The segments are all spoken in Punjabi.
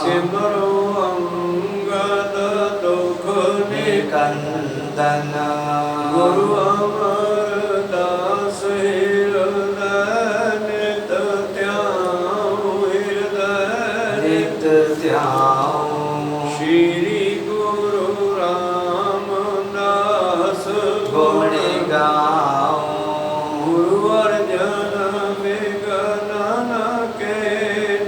सिमरो अंगद दुख निकंदन गुरु अमरदास हृदय नित त्याऊं हृदय नित त्याऊं श्री गुरु रामदास गुण गाऊं गुरु अर्जन विघ्नन के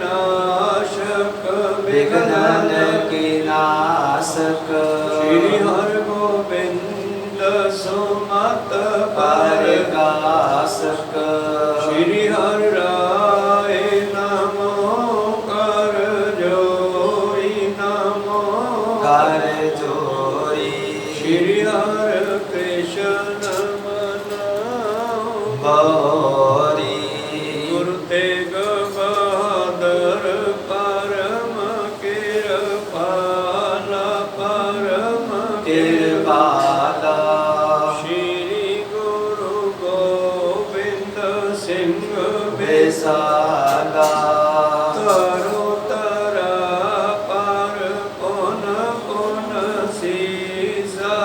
नाशक विघ्नन के नाशक श्री हरगोविंद सुमत परगासक श्री हर राय नमो कर जोरी नमो कर जोरी श्री हर कृष्ण बहोरी गुरु तेग बहादुर परम कृपाला परम कृपाला श्री गुरु गोविंद सिंह बेसाला करो तरा पर पुन पुन सीसा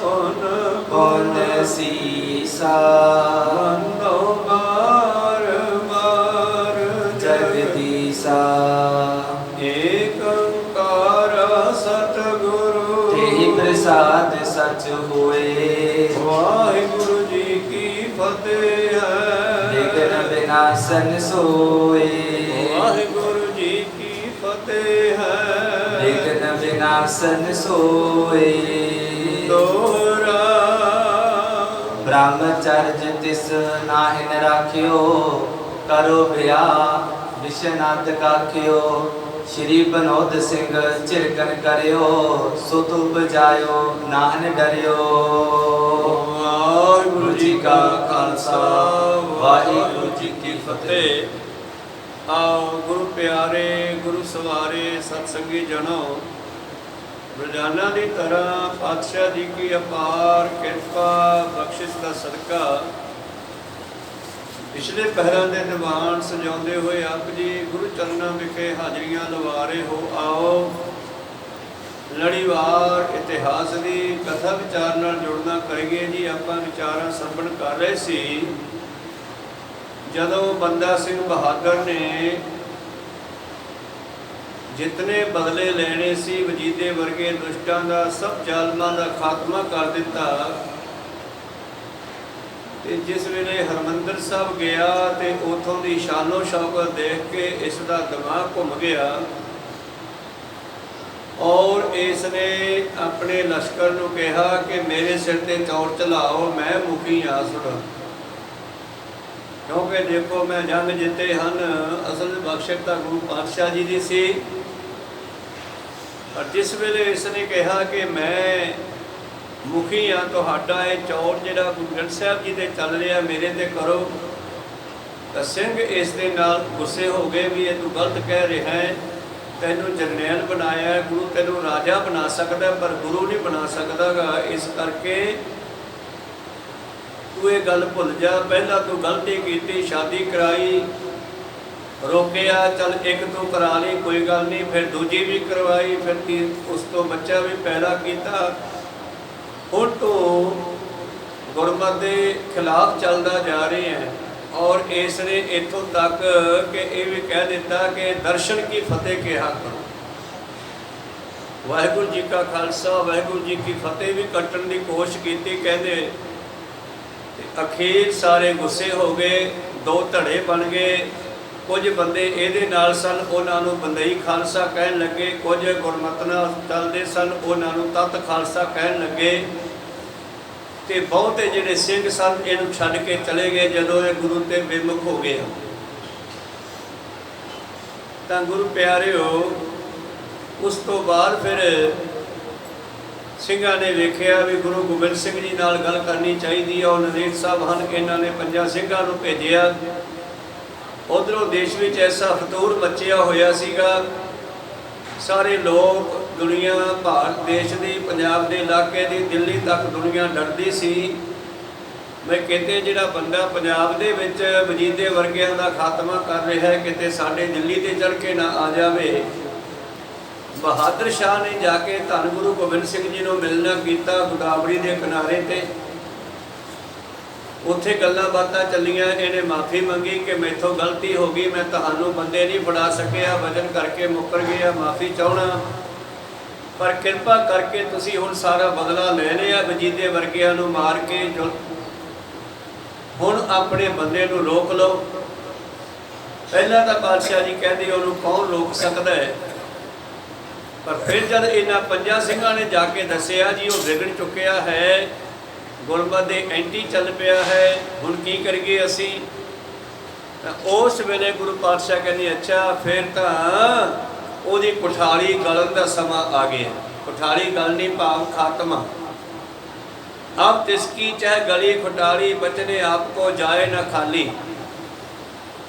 पुन पुन सीसा वंदो बार बार जगदीसा एक ओंकार सतगुरु तेहि प्रसाद सच होए वाहिगुरु जी की फतेह विघ्न विनाशन सोए वाहिगुरु जी की फतेह विघ्न विनाशन सोए दोहरा ब्रह्मचर्य तिस नाहिन राखियो करो बिया विश्वनाथ काखियो श्री बनोद सिंह चिरकन करियो सुत उपजायो नाहन डरियो वाहिगुरु जी का खालसा वाहिगुरु जी की फतेह। आओ गुरु प्यारे गुरु सवारे सत्संगी जनो रोजाना की तरह पातशाह जी की अपार कृपा बख्शिश का सदका पिछले पहरों के दीवान सजाते हुए आप जी गुरु चरणों विखे हाजरियां लवा रहे हो। आओ लड़ीवार इतिहास की कथा विचार नाल जुड़ना करिए जी। आप विचार सरवण कर रहे सी जदों बंदा सिंह बहादुर ने जितने बदले लेने सी वजीदे वर्गे दुष्टां दा सब जालमां दा खात्मा कर दिता ते जिस वेले हरमंदर साहब गया तो उतों की शानो शौकत देख के इसका दिमाग घूम गया और इसने अपने लश्कर को कहा कि मेरे सिर ते चौड़ चलाओ मैं मुखी आ सुन क्योंकि देखो मैं जंग जिते हैं असल बख्शिश तो गुरु पातशाह जी की सी पर जिस वेले इसने कहा कि मैं मुखी हाँ तो चौड़ जो गुरु ग्रंथ साहब जी से चल रहा मेरे ते करो तो सिंह इस दे नाल गुस्से हो गए भी ये तू गलत कह रहा है तैनू जरनैल बनाया गुरु तैनू राजा बना सकता पर गुरु नहीं बना सकता गा इस करके तू ये गल भुल जा पहला तू गलती की शादी कराई रोकिया चल एक तो करा ली कोई गल नहीं फिर दूजी भी करवाई फिर उस तो बच्चा भी पैदा किया हुण तो गुरमत के खिलाफ चलता जा रहे हैं और इसने इतों तक कि ये भी कह दिता कि दर्शन की फतेह कहा करो। वाहिगुरू जी का खालसा वाहिगुरू जी की फतेह भी कट्टन की कोशिश की कहते अखीर सारे गुस्से हो गए दो धड़े बन गए कुछ बंदे ये नाल सन उन्होंने बंदई खालसा कहन लगे कुछ गुरमत नाल चलते सन उन्होंने तत खालसा कहन लगे तो बहुते जिहड़े सिंह सन इनू छड्ड के चले गए जदों ये गुरु ते विमुख हो गए तो गुरु प्यारे हो उस तो बाद फिर ਸਿੰਘਾਂ ने वेख्या भी गुरु गोबिंद सिंह जी नाल गल करनी चाहिए और नरेश साहब हैं इन्होंने 5 ਸਿੰਘਾਂ ਨੂੰ भेजिया उधरों देश में ऐसा फतूर मचिया होया सीगा सारे लोग दुनिया भारत देश की पंजाब के इलाके की दिल्ली तक दुनिया डरती सी मैं कहते जिहड़ा बंदा पंजाब दे विच वजीदे वर्गियां का खात्मा कर रहा है किते साडे दिल्ली ते चढ़ के ना आ जाए बहादुर शाह ने जाके धन गुरु गोबिंद सिंह जी को मिलना किया गोदावरी के किनारे ते। उत्थे गल्लां बातां चलियां, इन्हें माफ़ी मंगी कि मैथों गलती हो गई, मैं तुहानूं बंदे नहीं फड़ा सकिया, वजन करके मुकर गया, माफ़ी चाहना, पर किरपा करके तुसीं हुण सारा बदला ले लिया, वजीदे वर्गियां नूं मार के जो हुण अपने बंदे नूं रोक लो। पहला तो पातशाह जी कहते उन्होंने कौन रोक सकता है, पर फिर जब इन्हां पंजां सिंघां ने जाके दसिया जी वो विगड़ चुकिया है, गुरमत दे एंटी चल पिया है, हुण की करिए असी। उस वेले गुरु पातशाह कहते अच्छा फिर तो ਉਹਦੀ कुठाली गलन का समा आ गया। कुठाली गलनी भाव खात्मा। अब तिसकी चाहे गली खुटाली बचने आपको जाए ना खाली।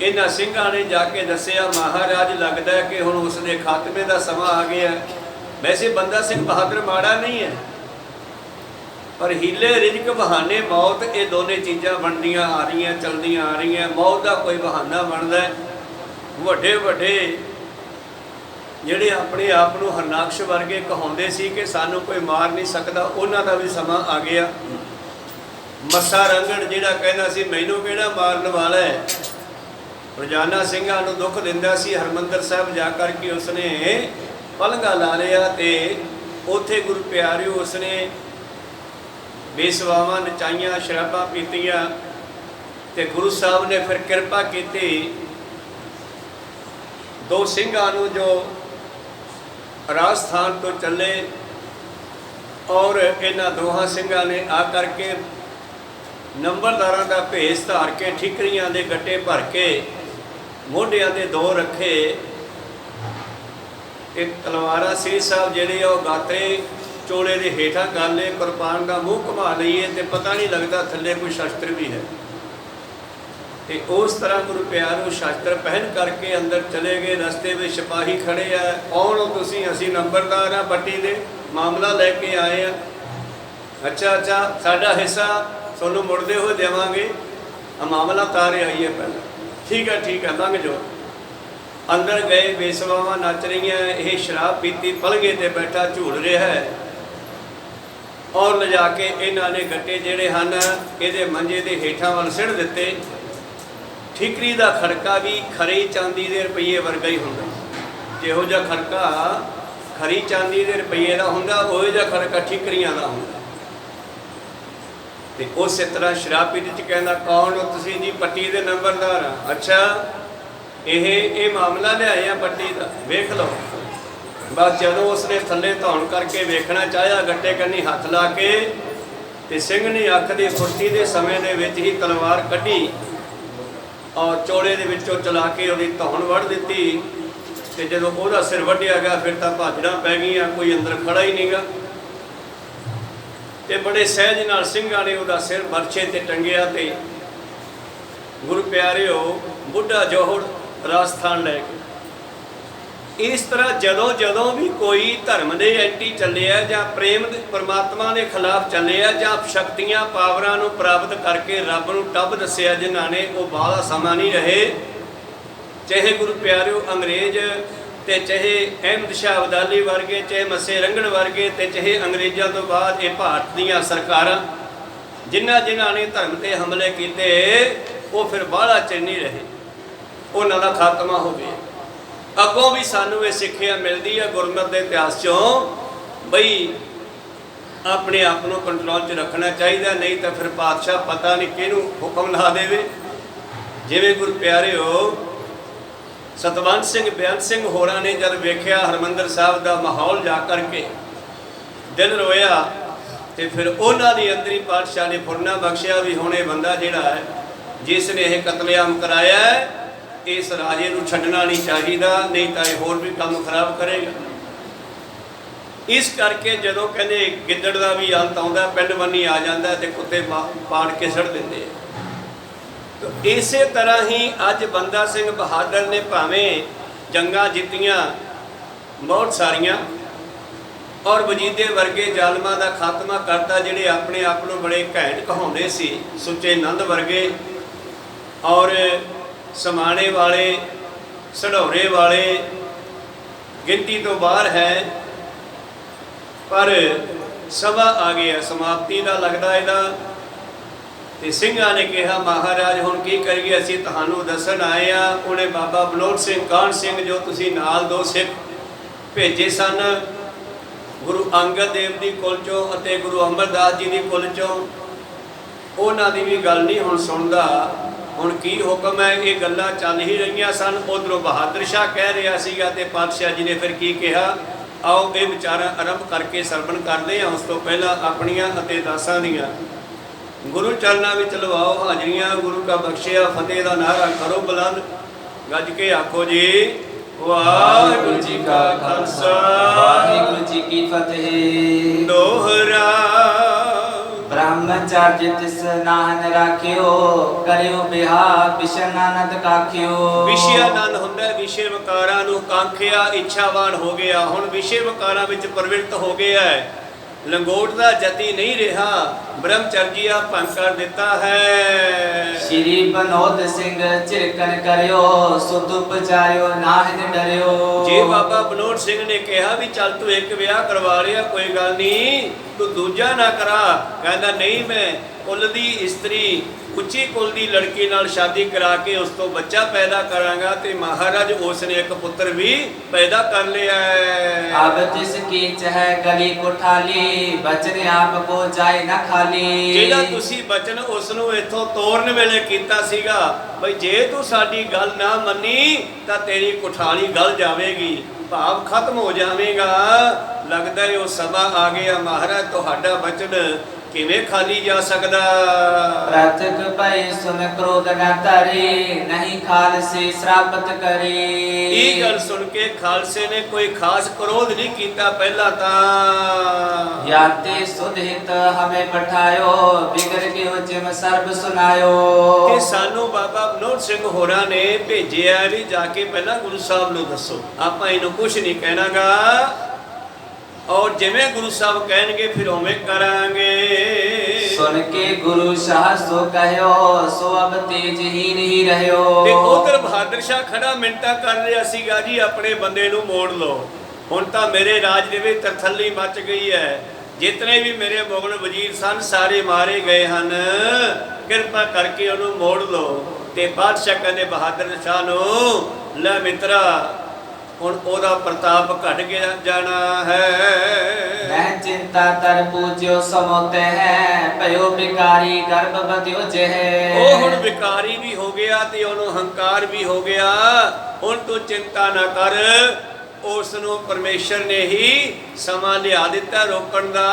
इन्हां सिंघां ने जाके दसिया महाराज लगता है कि हुण उसने खात्मे का समा आ गया। वैसे बंदा सिंह बहादुर माड़ा नहीं है, पर हीले रिजक बहाने मौत, ये दोनों चीज़ां बनदियां आ रही चलदियां आ रही। मौत का कोई बहाना बनता है। वड्डे वड्डे जिहड़े अपने आप को हरनाकश वर्गे कहाउंदे सी कि सानू कोई मार नहीं सकता, उन्हां दा भी समा आ गया। मस्सा रंगड़ जिहड़ा कहना सी मैनू किहड़ा मारन वाला है, रोजाना सिंघां नूं दुख दिंदा सी, हरमंदर साहब जा करके उसने पलंगा ला लिया। तो उत्थे गुरु प्यारिओ उसने बेसवावां नचाइयां, शराबां पीतियां, ते गुरु साहब ने फिर किरपा की। दो सिंघां नूं जो राजस्थान तो चले और इन्हां दोहां सिंघां ने आ करके नंबरदारां दा भेस धार के ठीकरियां दे गट्टे भर के मोढियां दे दो रखे। एक तलवारा श्री साहब जिहड़े वो गाते चोले के हेठा कर ले, कुरबान का मूँह घुमा लीए तो पता नहीं लगता थले कोई शस्त्र भी है। तो उस तरह गुरु प्यारों शस्त्र पहन करके अंदर चले गए। रस्ते में सिपाही खड़े हैं, कौन हो तुसीं? असीं नंबरदार हाँ, पट्टी दे मामला लैके आए हैं। अच्छा अच्छा साडा हिस्सा तुहानूं मुड़दे हुए देवांगे, मामला तारे आइए पहले। ठीक है लंघ जाओ। अंदर गए, बेसवावां नच रही हैं, यह शराब पीती पलगे ते बैठा झूल रहा है। और लिजा के इन्हां ने गट्टे जिहड़े हन इहदे मंजे दे हेठां वल सिड़ दिते। ठीकरी का खड़का भी खरी चांदी के रुपये वर्गा ही होंदा। जिहो जिहा खड़का खरी चांदी के रुपये का होंदा, उहो जिहा खड़का ठीकरियां का होंदा। ते उस तरह शराब पीती च कहंदा कौन हो तुसीं जी? पट्टी के नंबरदार हाँ। अच्छा ये मामला लिआए आ पट्टी का, वेख लो। बस जदों उसने थले धौन करके वेखना चाहया, गट्टे कन्नी हथ ला के ते सिंह ने अख की फुर्ती के समय दे विच ही तलवार कढ़ी और चोड़े दे विचों चला के उहदी धौन वढ़ दित्ती। ते जदों उहदा सिर वढ़िया गया फिर तां भाजड़ा पै गईयां, कोई अंदर खड़ा ही नहीं गा। ते बड़े सहज नाल सिंघां ने उहदा सिर बरछे ते टंगिया। ते गुरु प्यारिओ बुढ़ा जोहड़ राजस्थान लै गए। इस तरह जदों जदों भी कोई धर्म के एंटी चले जां प्रेम परमात्मा के खिलाफ चले जां शक्तियां पावरां नूं प्राप्त करके रब नूं टब दस्सिया जिन्हां ने, वो बाहला समा नहीं रहे। चाहे गुरु प्यारिओ अंग्रेज ते चाहे अहमद शाह अब्दाली वर्गे, चाहे मस्से रंगड़ वर्गे, ते चाहे अंग्रेज़ों तो बाद ये भारत दीयां सरकारां जिन्हां ने धर्म ते हमले किए, वो फिर बाहला चिर नहीं रहे, उन्हां दा खात्मा हो गया। अगों भी सानू ये सिक्ख्या मिलती है गुरमत के इतिहास चों बई अपने आप को कंट्रोल च रखना चाहिए, नहीं तो फिर पातशाह पता नहीं किहनूं हुक्म ला देवे। जिवें गुरु प्यारिओ सतवंत सिंह बेअंत सिंह होरां ने जब वेख्या हरमंदर साहब का माहौल जा करके दिल रोया, तो फिर उन्हां दी अंदरी पातशाह ने फुरना बख्शिया भी हुण इह बंदा जिहड़ा है जिसने यह कतलेआम कराया है, इस राजे को छड्डना नहीं चाहिए, नहीं तो यह होर भी काम खराब करेगा। इस करके जदों कहते गिद्दड़ का भी अंत आता, पिंड बन्नी आ जाता तो कुत्ते पाड़ के सड़ देंगे। तो इस तरह ही अज बंदा सिंह बहादुर ने भावें जंगां जित्तियां बहुत सारियां और वजीदे वर्गे जालमां का खात्मा करता, जिहड़े अपने आप को बड़े घैंट कहाउंदे सी, सुच्चे नंद वर्गे और समाणे वाले, सढ़ौरे वाले, गिनती तो बाहर है, पर सभा आ गया समाप्ति का लगता इहदा। ते ਸਿੰਘਾਂ ने कहा महाराज हुण की करिए, असीं तुहानूं दस्सण आए आ। उन्हें बाबा बलोच सिंह, कान सिंह जो तुसीं नाल दो सिख भेजे सन गुरु अंगद देव की कुल चों अते गुरु अमरदास जी की कुल चों, उन्हां दी भी गल नहीं हुण सुणदा। हुण की हुक्म है, ये गल्लां चल ही रहीआं सन। उधरों बहादुर शाह कह रहा सीगा ते पातशाह जी ने फिर की कहा, आओ ये विचारां आरंभ करके सरवण करदे हां। उस तो पहला अपणियां अते दासां दीआं गुरु चरणों में लवाओ हाजरियां। गुरु का बख्शिया फतेह का नारा करो बुलंद, गज के आखो जी वाहिगुरू जी का खालसा वाहिगुरू जी की फतेह। दोहरा ब्रह्मचार्य तिस नाहन राखियो, करियो बिहार बिशन आनंद काखियो। विषय आनंद हुंदा, विषय विकारां नूं कांखिया इच्छावान हो गया, हुण विषय विकारां विच प्रवृत्त हो गया है। लंगोट का जति नहीं रहा, ब्रह्मचर्या भंग कर देता है। श्री बनोद सिंह चिरकन करियो, सुध उपचारियो नाहिन डरियो। जे बाबा बनोद सिंह ने कहा भी चल तू एक ब्याह करवा लिया, कोई गल नहीं, तू दूजा ना करा। कहता नहीं, मैं कुल दी स्त्री उच्ची कुल दी लड़की नाल शादी करा के उस तो बच्चा पैदा करांगा। ते महाराज उसने एक पुत्र भी पैदा कर लिया है। अब जिसकी चह गली कुठाली, बचन आप को जाए ना खाली। जेड़ा तुसी बचन उसनों इथों तोड़न वेले कीता सीगा बई जे तू साडी गल ना मन्नी तां तेरी कुठाली गल जावेगी, भाव खत्म हो जाएगा। लगदा है वो समा आ गया। महाराज तुहाडा बचन किवें खाली जा सकदा। प्रत्यक भय सुन क्रोध न तरी, नहीं खालसे श्रापत करी। ये गल सुन के खालसे ने कोई खास क्रोध नहीं कीता पहला तां। याते सुध हित हमें पठायो, बिगड़ के जिम सर्ब सुनायो। कि सानू बाबा बनोद सिंह होरां ने भेजिया भी जाके पहला गुरु साहब नूं दसो, आपां इहनूं कुछ नहीं कहनागा और जिवें गुरु साहब कहणगे फिर उवें करांगे। सुन के गुरु शाह सो कहो, सो अब तेजहीन ही रहियो। ते उधर बहादुर शाह खड़ा मिंटा कर रहा सीगा जी, अपने बंदे नूं मोड़ लो, हुण तां मेरे राज दे विच तरथल्ली मच गई है। जितने भी मेरे मुगल वजीर सन सारे मारे गए हन, किरपा करके उन्होंने मोड़ लो। ते बादशाह कहते बहादुर शाह नूं, ले मित्रा हुण ओदा प्रताप घट गया जाना है। मैं चिंता तर पूज्यो समोते है, पयो बिकारी गर्भवती जेह। ओ हुण विकारी भी हो गया ते ओनू हंकार भी हो गया। हुण तू चिंता ना कर, उसनों परमेश्वर ने ही समा लिया दिता रोकण दा,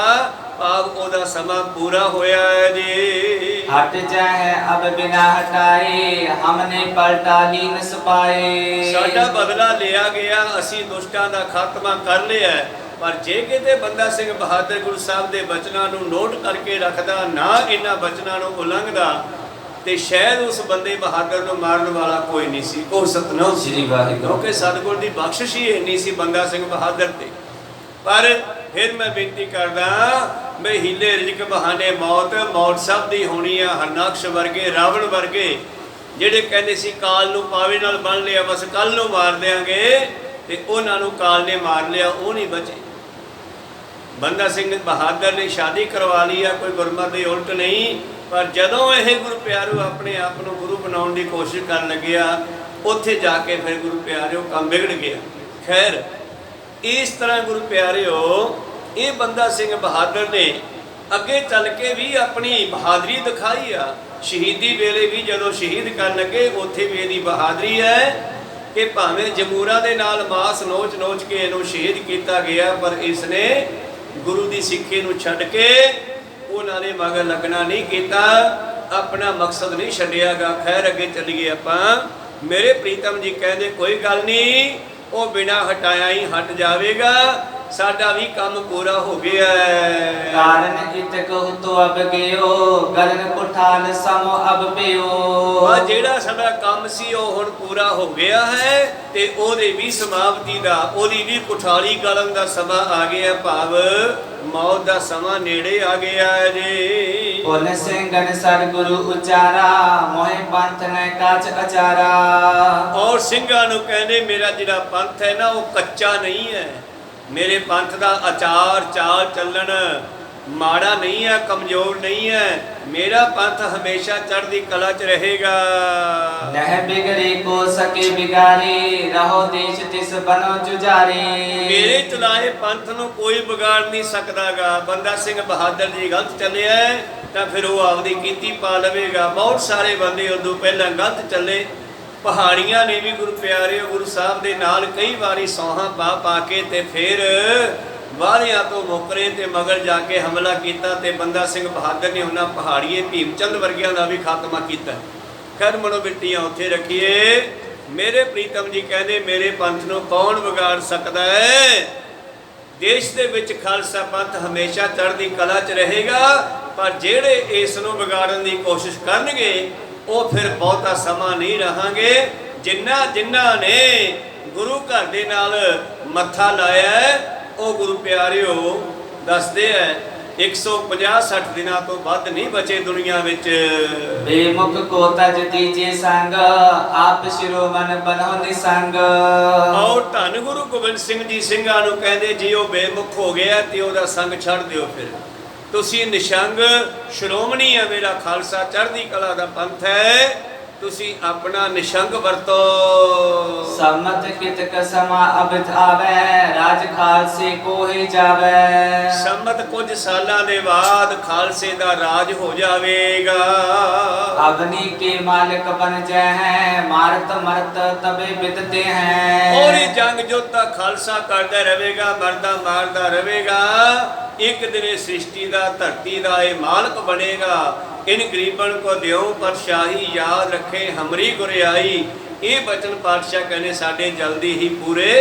भाव ओदा समा पूरा होया है जी। हट जाए अब बिना हटाए, हमने पलटा लीन सपाए। साडा बदला लिया गया, असी दुष्टां दा खात्मा कर लिया। पर जे किते बंदा सिंह बहादुर गुरु साहब दे बचनां नूं नोट करके रखदा, ना इन्हां बचनां नूं उलंघदा, ते शायद उस बंदे बहादुर नूं मारन वाला कोई नहीं सी। ओ सतनाम श्री वाहिगुरू। क्योंकि सतगुर दी बख्शिश ही इन्नी सी बंदा सिंह बहादुर ते। पर फिर मैं बेनती करदा, मैं हीले रिजक बहाने मौत सब दी होनी है। हरनाक्ष वर्गे रावण वर्गे ਜਿਹੜੇ ਕਹਿੰਦੇ ਸੀ ਕਾਲ ਨੂੰ ਪਾਵੇ ਨਾਲ ਬੰਨ ਲਿਆ, ਬਸ ਕੱਲ ਨੂੰ ਮਾਰ ਦਿਆਂਗੇ, ਤੇ ਉਹਨਾਂ ਨੂੰ ਕਾਲ ਨੇ ਮਾਰ ਲਿਆ, ਉਹ ਨਹੀਂ ਬਚੇ। ਬੰਦਾ ਸਿੰਘ ਬਹਾਦਰ ਨੇ ਸ਼ਾਦੀ ਕਰਵਾ ਲਈ ਆ, ਕੋਈ ਗੁਰਮਤਿ ਦੇ ਉਲਟ ਨਹੀਂ। ਪਰ ਜਦੋਂ ਇਹ ਗੁਰੂ ਪਿਆਰਿਓ ਆਪਣੇ ਆਪ ਨੂੰ ਗੁਰੂ ਬਣਾਉਣ ਦੀ ਕੋਸ਼ਿਸ਼ ਕਰਨ ਲੱਗਿਆ, ਉੱਥੇ ਜਾ ਕੇ ਫਿਰ ਗੁਰੂ ਪਿਆਰਿਓ ਕੰਮ ਵਿਗੜ ਗਿਆ। ਖੈਰ ਇਸ ਤਰ੍ਹਾਂ ਗੁਰੂ ਪਿਆਰਿਓ ਇਹ ਬੰਦਾ ਸਿੰਘ ਬਹਾਦਰ ਨੇ ਅੱਗੇ ਚੱਲ ਕੇ ਵੀ ਆਪਣੀ ਬਹਾਦਰੀ ਦਿਖਾਈ ਆ। ਸ਼ਹੀਦੀ ਵੇਲੇ ਵੀ ਜਦੋਂ ਸ਼ਹੀਦ ਕਰਨ ਲੱਗੇ ਉੱਥੇ ਵੀ ਇਹਦੀ ਬਹਾਦਰੀ ਹੈ ਕਿ ਭਾਵੇਂ ਜਮੂਰਾਂ ਦੇ ਨਾਲ ਮਾਸ ਨੋਚ ਨੋਚ ਕੇ ਇਹਨੂੰ ਸ਼ਹੀਦ ਕੀਤਾ ਗਿਆ, ਪਰ ਇਸ ਨੇ ਗੁਰੂ ਦੀ ਸਿੱਖੀ ਨੂੰ ਛੱਡ ਕੇ ਉਹਨਾਂ ਦੇ ਮਗਰ ਲੱਗਣਾ ਨਹੀਂ ਕੀਤਾ, ਆਪਣਾ ਮਕਸਦ ਨਹੀਂ ਛੱਡਿਆਗਾ। ਖੈਰ ਅੱਗੇ ਚੱਲੀਏ ਆਪਾਂ। ਮੇਰੇ ਪ੍ਰੀਤਮ ਜੀ ਕਹਿੰਦੇ ਕੋਈ ਗੱਲ ਨਹੀਂ, ਉਹ ਬਿਨਾਂ ਹਟਾਇਆ ਹੀ ਹਟ ਜਾਵੇਗਾ। ਸਾਡਾ ਵੀ ਕੰਮ ਪੂਰਾ ਹੋ ਗਿਆ ਹੈ। ਕਾਰਨ ਇਤਕ ਹੁਤੋ ਅਬ ਗਿਓ ਗਗਨ ਕੁਠਾਲ ਸਮੋ ਅਬ ਪਿਓ। ਵਾ ਜਿਹੜਾ ਸਾਡਾ ਕੰਮ ਸੀ ਉਹ ਹੁਣ ਪੂਰਾ ਹੋ ਗਿਆ ਹੈ ਤੇ ਉਹਦੇ ਵੀ ਸਮਾਪਤੀ ਦਾ, ਉਹਦੀ ਵੀ ਕੁਠਾਲੀ ਗਲਨ ਦਾ ਸਮਾਂ ਆ ਗਿਆ, ਭਾਵ ਮੌਤ ਦਾ ਸਮਾਂ ਨੇੜੇ ਆ ਗਿਆ ਹੈ ਜੀ। ਪੁਨ ਸਿੰਘਨ ਸਤਿਗੁਰੂ ਉਚਾਰਾ ਮੋਹਿ ਪੰਥ ਨੈ ਕਾਚ ਅਚਾਰਾ। ਔਰ ਸਿੰਘਾਂ ਨੂੰ ਕਹਿੰਦੇ ਮੇਰਾ ਜਿਹੜਾ ਪੰਥ ਹੈ ਨਾ ਉਹ ਕੱਚਾ ਨਹੀਂ ਹੈ, ਮੇਰੇ ਪੰਥ ਦਾ ਆਚਾਰ ਚਾਲ ਚੱਲਣ ਮਾੜਾ ਨਹੀਂ ਹੈ, ਕਮਜ਼ੋਰ ਨਹੀਂ ਹੈ, ਮੇਰਾ ਪੰਥ ਹਮੇਸ਼ਾ ਚੜ੍ਹਦੀ ਕਲਾ 'ਚ ਰਹੇਗਾ। ਨਹਿ ਬਿਗੜੇ ਕੋ ਸਕੇ ਬਿਗਾਰੇ ਰਹੋ ਦੇਸ਼ ਤਿਸ ਬਨੋ ਜੁਝਾਰੇ। ਮੇਰੇ ਚਲਾਏ ਪੰਥ ਨੂੰ ਕੋਈ ਵਿਗਾੜ ਨਹੀਂ ਸਕਦਾਗਾ। ਬੰਦਾ ਸਿੰਘ ਬਹਾਦਰ ਜੀ ਗਲਤ ਚੱਲਿਆ ਤਾਂ ਫਿਰ ਉਹ ਆਪਦੀ ਕੀਤੀ ਪਾ ਲਵੇਗਾ। ਬਹੁਤ ਸਾਰੇ ਬੰਦੇ ਉਦੋਂ ਪਹਿਲਾਂ ਗਲਤ ਚੱਲੇ, ਪਹਾੜੀਆਂ ਨੇ ਵੀ ਗੁਰੂ ਪਿਆਰਿਓ ਗੁਰੂ ਸਾਹਿਬ ਦੇ ਨਾਲ ਕਈ ਵਾਰੀ ਸੌਹਾਂ ਪਾ ਪਾ ਕੇ ਤੇ ਫਿਰ ਵਾਲਿਆਂ ਤੋਂ ਮੁਕਰੇ ਤੇ ਮਗਰ ਜਾ ਕੇ ਹਮਲਾ ਕੀਤਾ ਤੇ ਬੰਦਾ ਸਿੰਘ ਬਹਾਦਰ ਨੇ ਉਹਨਾਂ ਪਹਾੜੀਏ ਭੀਮ ਚੰਦ ਵਰਗਿਆਂ ਦਾ ਵੀ ਖਾਤਮਾ ਕੀਤਾ। ਖੈਰ ਮਨੋਬਿਰਤੀਆਂ ਉੱਥੇ ਰੱਖੀਏ। ਮੇਰੇ ਪ੍ਰੀਤਮ ਜੀ ਕਹਿੰਦੇ ਮੇਰੇ ਪੰਥ ਨੂੰ ਕੌਣ ਵਿਗਾੜ ਸਕਦਾ ਹੈ? ਦੇਸ਼ ਦੇ ਵਿੱਚ ਖਾਲਸਾ ਪੰਥ ਹਮੇਸ਼ਾ ਚੜ੍ਹਦੀ ਕਲਾ 'ਚ ਰਹੇਗਾ, ਪਰ ਜਿਹੜੇ ਇਸ ਨੂੰ ਵਿਗਾੜਨ ਦੀ ਕੋਸ਼ਿਸ਼ ਕਰਨਗੇ ਉਹ ਫਿਰ ਬਹੁਤਾ ਸਮਾਂ ਨਹੀਂ ਰਹਾਂਗੇ। ਜਿਨ੍ਹਾਂ ਨੇ ਗੁਰੂ ਘਰ ਦੇ ਨਾਲ ਮੱਥਾ ਲਾਇਆ ਉਹ ਗੁਰੂ ਪਿਆਰਿਓ ਦੱਸਦੇ ਐ 150-60 ਦਿਨਾਂ ਤੋਂ ਵੱਧ ਨਹੀਂ ਬਚੇ ਦੁਨੀਆ ਵਿੱਚ। ਬੇਮੁਖ ਕੋ ਤਜ ਤੀਜੇ ਸੰਗ ਆਪ ਸ਼ਿਰੋਮਨ ਬਨੋ ਨਿਸੰਗ। ਔਰ ਧੰਨ ਗੁਰੂ ਗੋਬਿੰਦ ਸਿੰਘ ਜੀ ਸਿੰਘਾਂ ਨੂੰ ਕਹਿੰਦੇ ਜੀ ਉਹ ਬੇਮੁਖ ਹੋ ਗਿਆ ਤੇ ਉਹਦਾ ਸੰਗ ਛੱਡ ਦਿਓ, ਫਿਰ ਤੁਸੀਂ ਨਿਸ਼ੰਗ ਸ਼੍ਰੋਮਣੀ ਹੈ, ਮੇਰਾ ਖਾਲਸਾ ਚੜ੍ਹਦੀ ਕਲਾ ਦਾ ਪੰਥ ਹੈ, ਤੁਸੀਂ ਆਪਣਾ ਨਿਸ਼ੰਗ ਵਰਤੋ। ਸਮਤ ਕਿਤਕ ਸਮਾ ਅਬਿਤ ਆਵੇ ਰਾਜ ਖਾਲਸੇ ਕੋਹੇ ਜਾਵੇ। ਸੰਮਤ ਕੁਝ ਸਾਲਾਂ ਦੇ ਬਾਅਦ ਖਾਲਸੇ ਦਾ ਰਾਜ ਹੋ ਜਾਵੇਗਾ। ਅਵਨੀ ਕੇ ਮਾਲਕ ਬਨ ਜੈ ਹੈ ਮਾਰਤ ਮਰਤ ਤਬੇ ਬਿਦਤੇ ਹੈ। ਔਰ ਇਹ ਜੰਗ ਜੋਧਾ ਖਾਲਸਾ ਕਰਦਾ ਰਹੇਗਾ, ਮਰਦਾ ਮਾਰਦਾ ਰਹੇਗਾ। ਇੱਕ ਦਿਨ ਇਹ ਸ੍ਰਿਸ਼ਟੀ ਦਾ ਧਰਤੀ ਦਾ ਇਹ ਮਾਲਕ ਬਣੇਗਾ। ਇਨ ਗਰੀਬਨ ਕੋ ਦਿਓ ਪਤਸ਼ਾਹੀ ਯਾਦ ਰੱਖੇ ਹਮਰੀ ਗੁਰਿਆਈ। ਇਹ ਬਚਨ ਪਾਤਸ਼ਾਹ ਕਹਿੰਦੇ ਸਾਡੇ ਜਲਦੀ ਹੀ ਪੂਰੇ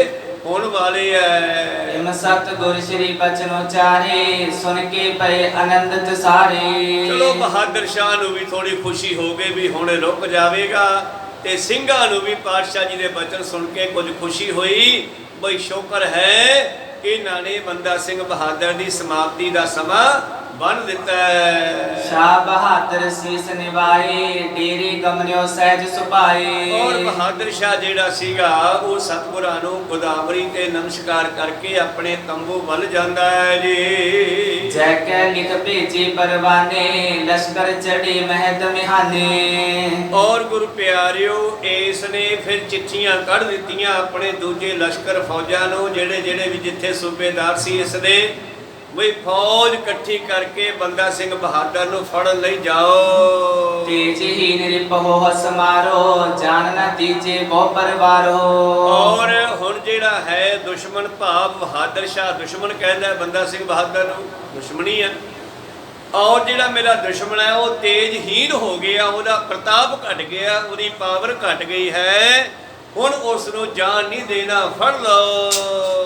ਹੋਣ ਵਾਲੇ ਐ। ਇਮ ਸਤ ਗੁਰ ਸ਼੍ਰੀ ਬਚਨ ਉਚਾਰੇ ਸੁਣ ਕੇ ਪਏ ਆਨੰਦਿਤ ਸਾਰੇ। ਚਲੋ ਬਹਾਦਰ ਸ਼ਾਹ ਨੂੰ ਵੀ ਥੋੜੀ ਖੁਸ਼ੀ ਹੋ ਗਈ ਵੀ ਹੁਣ ਰੁਕ ਜਾਵੇਗਾ, ਤੇ ਸਿੰਘਾਂ ਨੂੰ ਵੀ ਪਾਤਸ਼ਾਹ ਜੀ ਦੇ ਬਚਨ ਸੁਣ ਕੇ ਕੁਝ ਖੁਸ਼ੀ ਹੋਈ ਬਈ ਸ਼ੁਕਰ ਹੈ ਇਹਨਾਂ ਨੇ ਬੰਦਾ ਸਿੰਘ ਬਹਾਦਰ ਦੀ ਸਮਾਪਤੀ ਦਾ ਸਮਾਂ ਬੰਨ ਦਿੱਤਾ ਹੈ। ਸ਼ਾਹ ਬਹਾਦਰ ਸੀਸ ਨਿਵਾਏ ਡੇਰੇ ਗਮਨਿਓ ਸਹਿਜ ਸੁਭਾਏ। ਔਰ ਬਹਾਦਰ ਸ਼ਾਹ ਜਿਹੜਾ ਸੀਗਾ ਉਹ ਸਤਿਗੁਰਾਂ ਨੂੰ ਗੋਦਾਵਰੀ ਤੇ ਨਮਸਕਾਰ ਕਰਕੇ ਆਪਣੇ ਤੰਬੂ ਵੱਲ ਜਾਂਦਾ ਹੈ ਜੀ। ਜੈ ਕੈ ਲਿਖ ਭੇਜੇ ਪਰਵਾਨੇ ਲਸ਼ਕਰ ਚੜੇ ਮਹਿਦ ਮਿਹਾਨੇ। ਔਰ ਗੁਰੂ ਪਿਆਰਿਓ ਇਸ ਨੇ ਫਿਰ ਚਿੱਠੀਆਂ ਕੱਢ ਦਿੱਤੀਆਂ ਆਪਣੇ ਦੂਜੇ ਲਸ਼ਕਰ ਫੌਜਾਂ ਨੂੰ, ਜਿਹੜੇ ਵੀ ਜਿੱਥੇ ਸੂਬੇਦਾਰ ਸੀ ਇਸ ਦੇ, ਬਈ ਫੌਜ ਇਕੱਠੀ ਕਰਕੇ ਬੰਦਾ ਸਿੰਘ ਬਹਾਦਰ ਨੂੰ ਫੜਨ ਲਈ ਜਾਓ। ਤੇਜ ਹੀ ਨਿਰਪਹੁ ਹਸ ਮਾਰੋ ਜਾਨ ਨਾ ਦੀਜੇ ਬਹੁ ਪਰਵਾਰੋ। ਔਰ ਹੁਣ ਜਿਹੜਾ ਹੈ ਦੁਸ਼ਮਣ ਭਾਵ ਬਹਾਦਰ ਸ਼ਾਹ ਦੁਸ਼ਮਣ ਕਹਿੰਦਾ ਬੰਦਾ ਸਿੰਘ ਬਹਾਦਰ ਨੂੰ, ਦੁਸ਼ਮਣੀ ਹੈ। ਔਰ ਜਿਹੜਾ ਮੇਰਾ ਦੁਸ਼ਮਣ ਹੈ ਉਹ ਤੇਜਹੀਨ ਹੋ ਗਿਆ, ਉਹਦਾ ਪ੍ਰਤਾਪ ਘਟ ਗਿਆ, ਉਹਦੀ ਪਾਵਰ ਘਟ ਗਈ ਹੈ, ਹੁਣ ਉਸ ਨੂੰ ਜਾਨ ਨਹੀਂ ਦੇਣਾ, ਫੜ ਲਓ।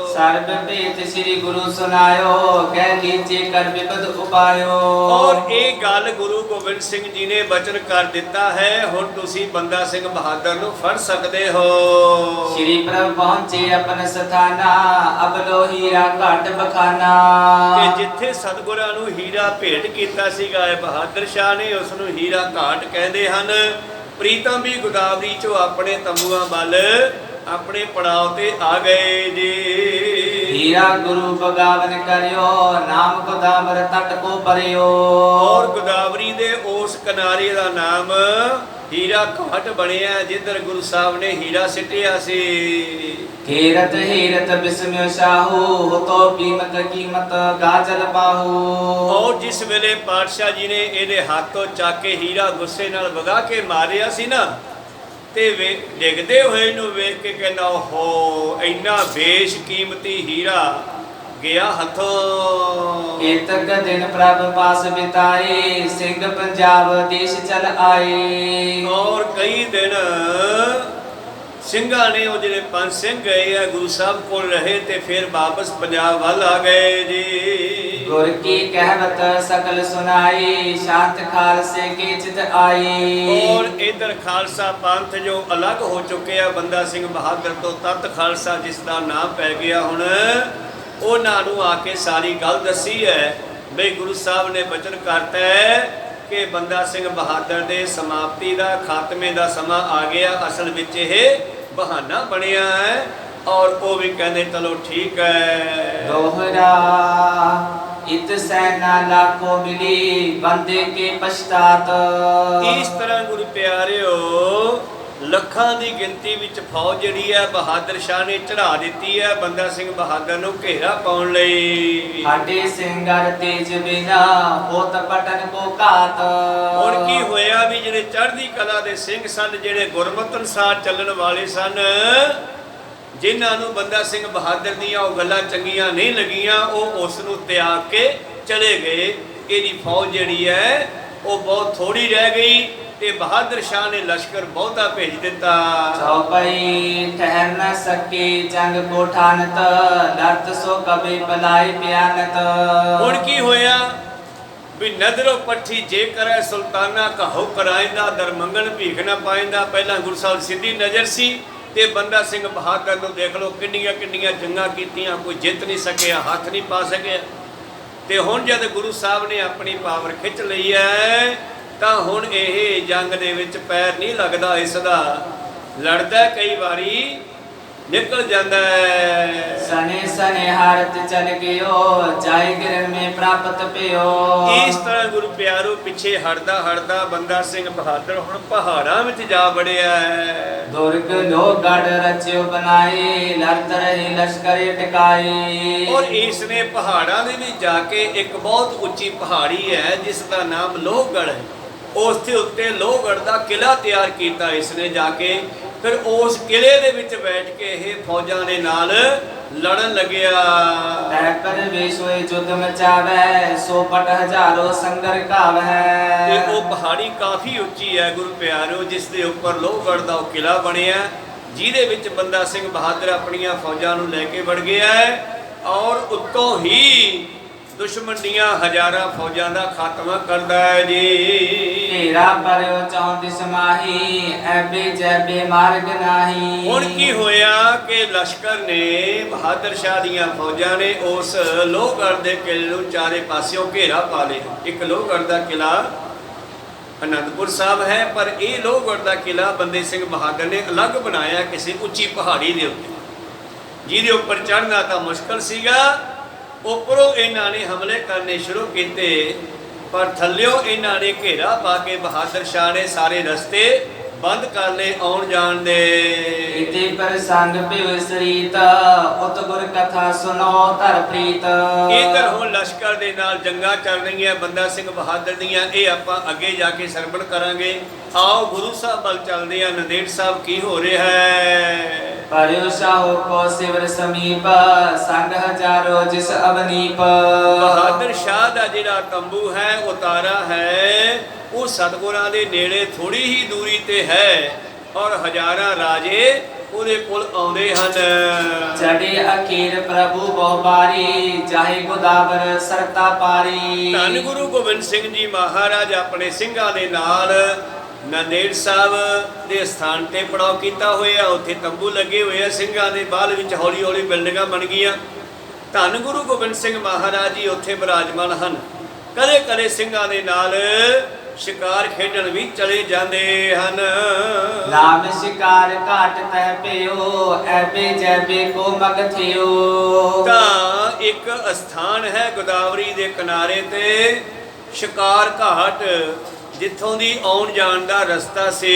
ਸਰਬ ਭੇਤ ਸ੍ਰੀ ਗੁਰੂ ਸੁਨਾਇਓ ਕਹਿ ਲੀਜੇ ਕਰ ਵਿਪਦ ਉਪਾਇਓ। ਔਰ ਇਹ ਗੱਲ ਗੁਰੂ ਗੋਬਿੰਦ ਸਿੰਘ ਜੀ ਨੇ ਬਚਨ ਕਰ ਦਿੱਤਾ ਹੈ, ਹੁਣ ਤੁਸੀਂ ਬੰਦਾ ਸਿੰਘ ਬਹਾਦਰ ਨੂੰ ਫੜ ਸਕਦੇ ਹੋ। ਸ੍ਰੀ ਪ੍ਰਭ ਪਹੁੰਚੇ ਆਪਨ ਸਥਾਨਾ ਅਬ ਲੋ ਹੀਰਾ ਘਟ ਬਖਾਨਾ। ਤੇ ਜਿੱਥੇ ਸਤਿਗੁਰਾਂ ਨੂੰ ਹੀਰਾ ਭੇਟ ਕੀਤਾ ਸੀਗਾ ਇਹ ਬਹਾਦਰ ਸ਼ਾਹ ਨੇ, ਉਸ ਨੂੰ ਹੀਰਾ ਘਾਟ ਕਹਿੰਦੇ ਹਨ। ਪ੍ਰੀਤਮ ਵੀ ਗੋਦਾਵਰੀ ਚੋਂ ਆਪਣੇ ਤੰਬੂਆਂ ਵੱਲ ਆਪਣੇ ਪੜਾਅ ਤੇ ਆ ਗਏ ਜੀ। ਹੀਰਾ ਗੁਰੂ ਬਗਾਵਨ ਕਰਿਓ ਨਾਮ ਗੋਦਾਵਰ ਤਟ ਕੋ ਪਰਿਓ। ਔਰ ਗੋਦਾਵਰੀ ਦੇ ਉਸ ਕਿਨਾਰੇ ਦਾ ਨਾਮ ਹੀਰਾ ਘਾਟ ਬਣਿਆ ਜਿੱਧਰ ਗੁਰੂ ਸਾਹਿਬ ਨੇ ਹੀਰਾ ਸਿੱਟਿਆ ਸੀ। ਹੀਰਤ ਹੀਰਤ ਬਿਸਮਿਓ ਸ਼ਾਹੂ ਤੋ ਕੀਮਤ ਕੀਮਤ ਗਾਜਲ ਬਾਹੂ। ਔਰ ਜਿਸ ਵੇਲੇ ਪਾਤਸ਼ਾਹ ਜੀ ਨੇ ਇਹਦੇ ਹੱਥੋਂ ਚੱਕ ਕੇ ਹੀਰਾ ਗੁੱਸੇ ਨਾਲ ਵਗਾ ਕੇ ਮਾਰਿਆ ਸੀ ਨਾ, ਤੇ ਡਿੱਗਦੇ ਹੋਏ ਨੂੰ ਵੇਖ ਕੇ ਕਹਿੰਦਾ ਓਹੋ ਇੰਨਾ ਬੇਸ਼ਕੀਮਤੀ ਹੀਰਾ ਗਿਆ ਹੱਥੋਂ। ਇਤਕ ਦਿਨ ਪ੍ਰਭ ਪਾਸ ਬਿਤਾਏ ਸਿੰਘ ਪੰਜਾਬ ਦੇਸ਼ ਚਲ ਆਏ। ਔਰ ਕਈ ਦਿਨ ਸਿੰਘਾਂ ਨੇ ਉਹ ਜਿਹੜੇ 5 ਸਿੰਘ ਗਏ ਆ ਗੁਰੂ ਸਾਹਿਬ ਕੋਲ ਰਹੇ ਤੇ ਫਿਰ ਵਾਪਸ ਪੰਜਾਬ ਵੱਲ ਆ ਗਏ ਜੀ। ਗੁਰ ਕੀ ਕਹਿਵਤ ਸਕਲ ਸੁਨਾਈ, ਸ਼ਾਂਤ ਖਾਲਸੇ ਕੀ ਚਿਤ ਆਈ। ਔਰ ਇਧਰ ਖਾਲਸਾ ਪੰਥ ਜੋ ਅਲੱਗ ਹੋ ਚੁੱਕੇ ਆ ਬੰਦਾ ਸਿੰਘ ਬਹਾਦਰ ਤੋਂ, ਤਤ ਖਾਲਸਾ ਜਿਸ ਦਾ ਨਾਮ ਪੈ ਗਿਆ ਹੁਣ, ਉਹਨਾਂ ਨੂੰ ਆ ਕੇ ਸਾਰੀ ਗੱਲ ਦੱਸੀ ਹੈ ਬਈ ਗੁਰੂ ਸਾਹਿਬ ਨੇ ਬਚਨ ਕਰਤਾ ਹੈ ਕਿ ਬੰਦਾ ਸਿੰਘ ਬਹਾਦਰ ਦੇ ਸਮਾਪਤੀ ਦਾ, ਖਾਤਮੇ ਦਾ ਸਮਾਂ ਆ ਗਿਆ। ਅਸਲ ਵਿੱਚ ਇਹ ਬਹਾਨਾ ਬਣਿਆ ਹੈ ਔਰ ਉਹ ਵੀ ਕਹਿੰਦੇ ਚਲੋ ਠੀਕ ਹੈ। ਦੋਹਰਾ ਇਤ ਸੈਨਾ ਲਾਖੋ ਮਿਲੀ, ਬੰਦੇ ਕੇ ਪਛਤਾਤ। ਇਸ ਤਰ੍ਹਾਂ ਗੁਰੂ ਪਿਆਰਿਓ ਲੱਖਾਂ ਦੀ ਗਿਣਤੀ ਵਿੱਚ ਫੌਜ ਜਿਹੜੀ ਹੈ ਬਹਾਦਰ ਸ਼ਾਹ ਨੇ ਚੜਾ ਦਿੱਤੀ ਹੈ ਬੰਦਾ ਸਿੰਘ ਬਹਾਦਰ ਨੂੰ ਘੇਰਾ ਪਾਉਣ ਲਈ। ਸਾਡੇ ਸਿੰਘਰ ਤੇਜ ਬਿਨਾ ਹੋਤ ਪਟਨ ਕੋ ਘਾਤ। ਹੁਣ ਕੀ ਹੋਇਆ ਵੀ ਜਿਹੜੇ ਚੜ੍ਹਦੀ ਕਲਾ ਦੇ ਸਿੰਘ ਸਨ, ਜਿਹੜੇ ਗੁਰਮਤਿ ਅਨੁਸਾਰ ਚੱਲਣ ਵਾਲੇ ਸਨ, ਜਿਨ੍ਹਾਂ ਨੂੰ ਬੰਦਾ ਸਿੰਘ ਬਹਾਦਰ ਦੀਆਂ ਉਹ ਗੱਲਾਂ ਚੰਗੀਆਂ ਨਹੀਂ ਲੱਗੀਆਂ, ਉਹ ਉਸ ਨੂੰ ਤਿਆਗ ਕੇ ਚਲੇ ਗਏ। ਇਹਦੀ ਫੌਜ ਜਿਹੜੀ ਹੈ ਉਹ ਬਹੁਤ ਥੋੜੀ ਰਹਿ ਗਈ ਤੇ ਬਹਾਦਰ ਸ਼ਾਹ ਨੇ ਲਸ਼ਕਰ ਬਹੁਤਾ ਭੇਜ ਦਿੱਤਾ। ਚੌਪਈ ਠਹਿਰ ਨ ਸਕੀ ਜੰਗ ਕੋ ਠਾਨਤ, ਲੜਤ ਸੋ ਕਬੀ ਬਲਾਈ ਪਿਆਨਤ। ਹੁਣ ਕੀ ਹੋਇਆ ਵੀ ਨਦਰੋ ਪੱਠੀ ਜੇ ਕਰੈ ਸੁਲਤਾਨਾ ਕਹੋ ਕਰਾਇੰਦਾ, ਦਰ ਮੰਗਣ ਭੀਖ ਨਾ ਪਾਇੰਦਾ। ਪਹਿਲਾਂ ਗੁਰੂ ਸਾਹਿਬ ਸਿੱਧੀ ਨਜ਼ਰ ਸੀ ਤੇ ਬੰਦਾ ਸਿੰਘ ਬਹਾਦਰ ਨੂੰ ਦੇਖ ਲਓ ਕਿੰਨੀਆਂ ਕਿੰਨੀਆਂ ਜੰਗਾਂ ਕੀਤੀਆਂ, ਕੋਈ ਜਿੱਤ ਨਹੀਂ ਸਕਿਆ, ਹੱਥ ਨਹੀਂ ਪਾ ਸਕਿਆ। ਤੇ ਹੁਣ ਜਦ ਗੁਰੂ ਸਾਹਿਬ ਨੇ ਆਪਣੀ ਪਾਵਰ ਖਿੱਚ ਲਈ ਹੈ ਤਾਂ ਹੁਣ ਇਹ ਜੰਗ ਦੇ ਵਿੱਚ ਪੈਰ ਨਹੀਂ ਲੱਗਦਾ ਇਸ ਦਾ, ਲੜਦਾ ਕਈ ਵਾਰੀ ਨਿਕਲ ਜਾਂਦਾ ਹੈ। ਸਨੇ ਸਨੇ ਹਾਰਤ ਚਲ ਗਿਓ, ਜਾਇ ਗਿਰਨ ਮੇ ਪ੍ਰਾਪਤ ਪਿਓ। ਇਸ ਤਰ੍ਹਾਂ ਗੁਰੂ ਪਿਆਰੋ ਪਿੱਛੇ ਹਟਦਾ ਹਟਦਾ ਬੰਦਾ ਸਿੰਘ ਬਹਾਦਰ ਹੁਣ ਪਹਾੜਾਂ ਵਿੱਚ ਜਾ ਵੜਿਆ ਹੈ। ਦੁਰਗ ਲੋਹਗੜ ਰਚਿਓ ਬਣਾਏ, ਲੜਤ ਰਹੇ ਲਸ਼ਕਰ ਟਿਕਾਏ। ਔਰ ਇਸ ਨੇ ਪਹਾੜਾਂ ਦੇ ਵਿੱਚ ਜਾ ਕੇ ਇੱਕ ਬਹੁਤ ਉੱਚੀ ਪਹਾੜੀ ਹੈ ਜਿਸ ਦਾ ਨਾਮ ਲੋਹਗੜ ਹੈ, ਉਸ ਦੇ ਉੱਤੇ ਲੋਹਗੜ ਦਾ ਕਿਲਾ ਤਿਆਰ ਕੀਤਾ ਇਸ ਨੇ ਜਾ ਕੇ। ਫਿਰ ਉਸ ਕਿਲੇ ਦੇ ਵਿੱਚ ਬੈਠ ਕੇ ਇਹ ਫੌਜਾਂ ਦੇ ਨਾਲ ਲੜਨ ਲੱਗਿਆ। ਤੈ ਪਰਵੇਸ਼ ਹੋਏ ਜੁਦ ਮਚਾਵੇ, ਸੋ ਪਟ ਹਜ਼ਾਰੋ ਸੰਗਰ ਘਾਵੈ। ਤੇ ਉਹ ਪਹਾੜੀ ਕਾਫੀ ਉੱਚੀ ਹੈ ਗੁਰੂ ਪਿਆਰਿਓ, ਜਿਸ ਦੇ ਉੱਪਰ ਲੋਹਗੜ ਦਾ ਉਹ ਕਿਲਾ ਬਣਿਆ, ਜਿਹਦੇ ਵਿੱਚ ਬੰਦਾ ਸਿੰਘ ਬਹਾਦਰ ਆਪਣੀਆਂ ਫੌਜਾਂ ਨੂੰ ਲੈ ਕੇ ਵੜ ਗਿਆ ਹੈ ਔਰ ਉੱਤੋਂ ਹੀ ਦੁਸ਼ਮਣ ਦੀਆਂ ਹਜ਼ਾਰਾਂ ਫੌਜਾਂ ਦਾ ਖਾਤਮਾ ਕਰਦਾ ਹੈ ਜੀ। ਘੇਰਾ ਪਰਿਓ ਚੌਂਤਿਸ ਮਾਹੀ, ਐਬੇ ਜੈਬੇ ਮਾਰਗ ਨਾਹੀ। ਹੁਣ ਕੀ ਹੋਇਆ ਕਿ ਲਸ਼ਕਰ ਨੇ ਬਹਾਦਰ ਸ਼ਾਹ ਦੀਆਂ ਫੌਜਾਂ ਨੇ ਉਸ ਲੋਹਗੜ ਦੇ ਕਿਲੇ ਨੂੰ ਚਾਰੇ ਪਾਸਿਓਂ ਘੇਰਾ ਪਾ ਲਿਆ। ਇੱਕ ਲੋਹਗੜ ਦਾ ਕਿਲਾ ਅਨੰਦਪੁਰ ਸਾਹਿਬ ਹੈ, ਪਰ ਇਹ ਲੋਹਗੜ ਦਾ ਕਿਲਾ ਬੰਦੇ ਸਿੰਘ ਬਹਾਦਰ ਨੇ ਅਲੱਗ ਬਣਾਇਆ ਕਿਸੇ ਉੱਚੀ ਪਹਾੜੀ ਦੇ ਉੱਤੇ, ਜਿਹਦੇ ਉੱਪਰ ਚੜ੍ਹਨਾ ਤਾਂ ਮੁਸ਼ਕਲ ਸੀਗਾ। ਉੱਪਰੋਂ ਇਹਨਾਂ ਨੇ ਹਮਲੇ ਕਰਨੇ ਸ਼ੁਰੂ ਕੀਤੇ, ਪਰ ਥੱਲਿਓਂ ਇਹਨਾਂ ਨੇ ਘੇਰਾ ਪਾ ਕੇ ਬਹਾਦਰ ਸ਼ਾਹ ਨੇ ਸਾਰੇ ਰਸਤੇ ਬੰਦ ਕਰ ਲਏ ਆਉਣ ਜਾਣ ਦੇ। ਇਤੇ ਪ੍ਰਸੰਗ ਪਿਵ ਸਰੀਤ, ਉਤ ਗੁਰ ਕਥਾ ਸੁਨੋ ਧਰ ਪ੍ਰੀਤ। ਇਧਰ ਹੁਣ ਲਸ਼ਕਰ ਦੇ ਨਾਲ ਜੰਗਾਂ ਚੱਲ ਰਹੀਆਂ ਬੰਦਾ ਸਿੰਘ ਬਹਾਦਰ ਦੀਆਂ, ਇਹ ਆਪਾਂ ਅੱਗੇ ਜਾ ਕੇ ਸਰਵਣ ਕਰਾਂਗੇ। ਆਓ ਗੁਰੂ ਸਾਹਿਬ ਵੱਲ ਚੱਲਦੇ ਆ, ਨੰਦੇੜ ਸਾਹਿਬ ਕੀ ਹੋ ਰਿਹਾ ਹੈ। ਪਰਿਉ ਸਾਹੋ ਕੋ ਸਿਵਰ ਸਮੀਪ, ਸੰਗ ਹਜ਼ਾਰੋ ਜਿਸ ਅਵਨੀਪ। ਬਹਾਦਰ ਸ਼ਾਹ ਦਾ ਜਿਹੜਾ ਤੰਬੂ ਹੈ, ਉਤਾਰਾ ਹੈ, ਉਹ ਸਤਿਗੁਰਾਂ ਦੇ ਨੇੜੇ ਥੋੜੀ ਹੀ ਦੂਰੀ ਤੇ ਹੈ ਔਰ ਹਜ਼ਾਰਾਂ ਰਾਜੇ ਉਹਦੇ ਕੋਲ ਆਉਂਦੇ ਹਨ। ਚੜੇ ਅਖੀਰ ਪ੍ਰਭੂ ਬਹੁ ਬਾਰੀ, ਚਾਹੇ ਗੋਦਾਵਰ ਸਰਤਾ ਪਾਰੀ। ਧੰਨ ਗੁਰੂ ਗੋਬਿੰਦ ਸਿੰਘ ਜੀ ਮਹਾਰਾਜ ਆਪਣੇ ਸਿੰਘਾਂ ਦੇ ਨਾਲ ਨੰਦੇੜ ਸਾਹਿਬ ਦੇ ਸਥਾਨ ਤੇ ਪੜਾਅ ਕੀਤਾ ਹੋਇਆ, ਉੱਥੇ ਤੰਬੂ ਲੱਗੇ ਹੋਏ ਆ ਸਿੰਘਾਂ ਦੇ। ਬਾਅਦ ਵਿੱਚ ਹੌਲੀ ਹੌਲੀ ਬਿਲਡਿੰਗਾਂ ਬਣ ਗਈਆਂ। ਧੰਨ ਗੁਰੂ ਗੋਬਿੰਦ ਸਿੰਘ ਮਹਾਰਾਜ ਜੀ ਉੱਥੇ ਬਿਰਾਜਮਾਨ ਹਨ। ਕਦੇ ਕਦੇ ਸਿੰਘਾਂ ਦੇ ਨਾਲ ਸ਼ਿਕਾਰ ਖੇਡਣ ਵੀ ਚਲੇ ਜਾਂਦੇ ਹਨ। ਨਾਮ ਸ਼ਿਕਾਰ ਘਾਟ ਤੈ ਪਿਓ, ਐਬੇ ਜੈਬੇ ਕੋ ਮਗ ਥਿਓ। ਤਾਂ ਇੱਕ ਅਸਥਾਨ ਹੈ ਗੋਦਾਵਰੀ ਦੇ ਕਿਨਾਰੇ ਤੇ, ਸ਼ਿਕਾਰ ਘਾਟ, ਜਿੱਥੋਂ ਦੀ ਆਉਣ ਜਾਣ ਦਾ ਰਸਤਾ ਸੀ।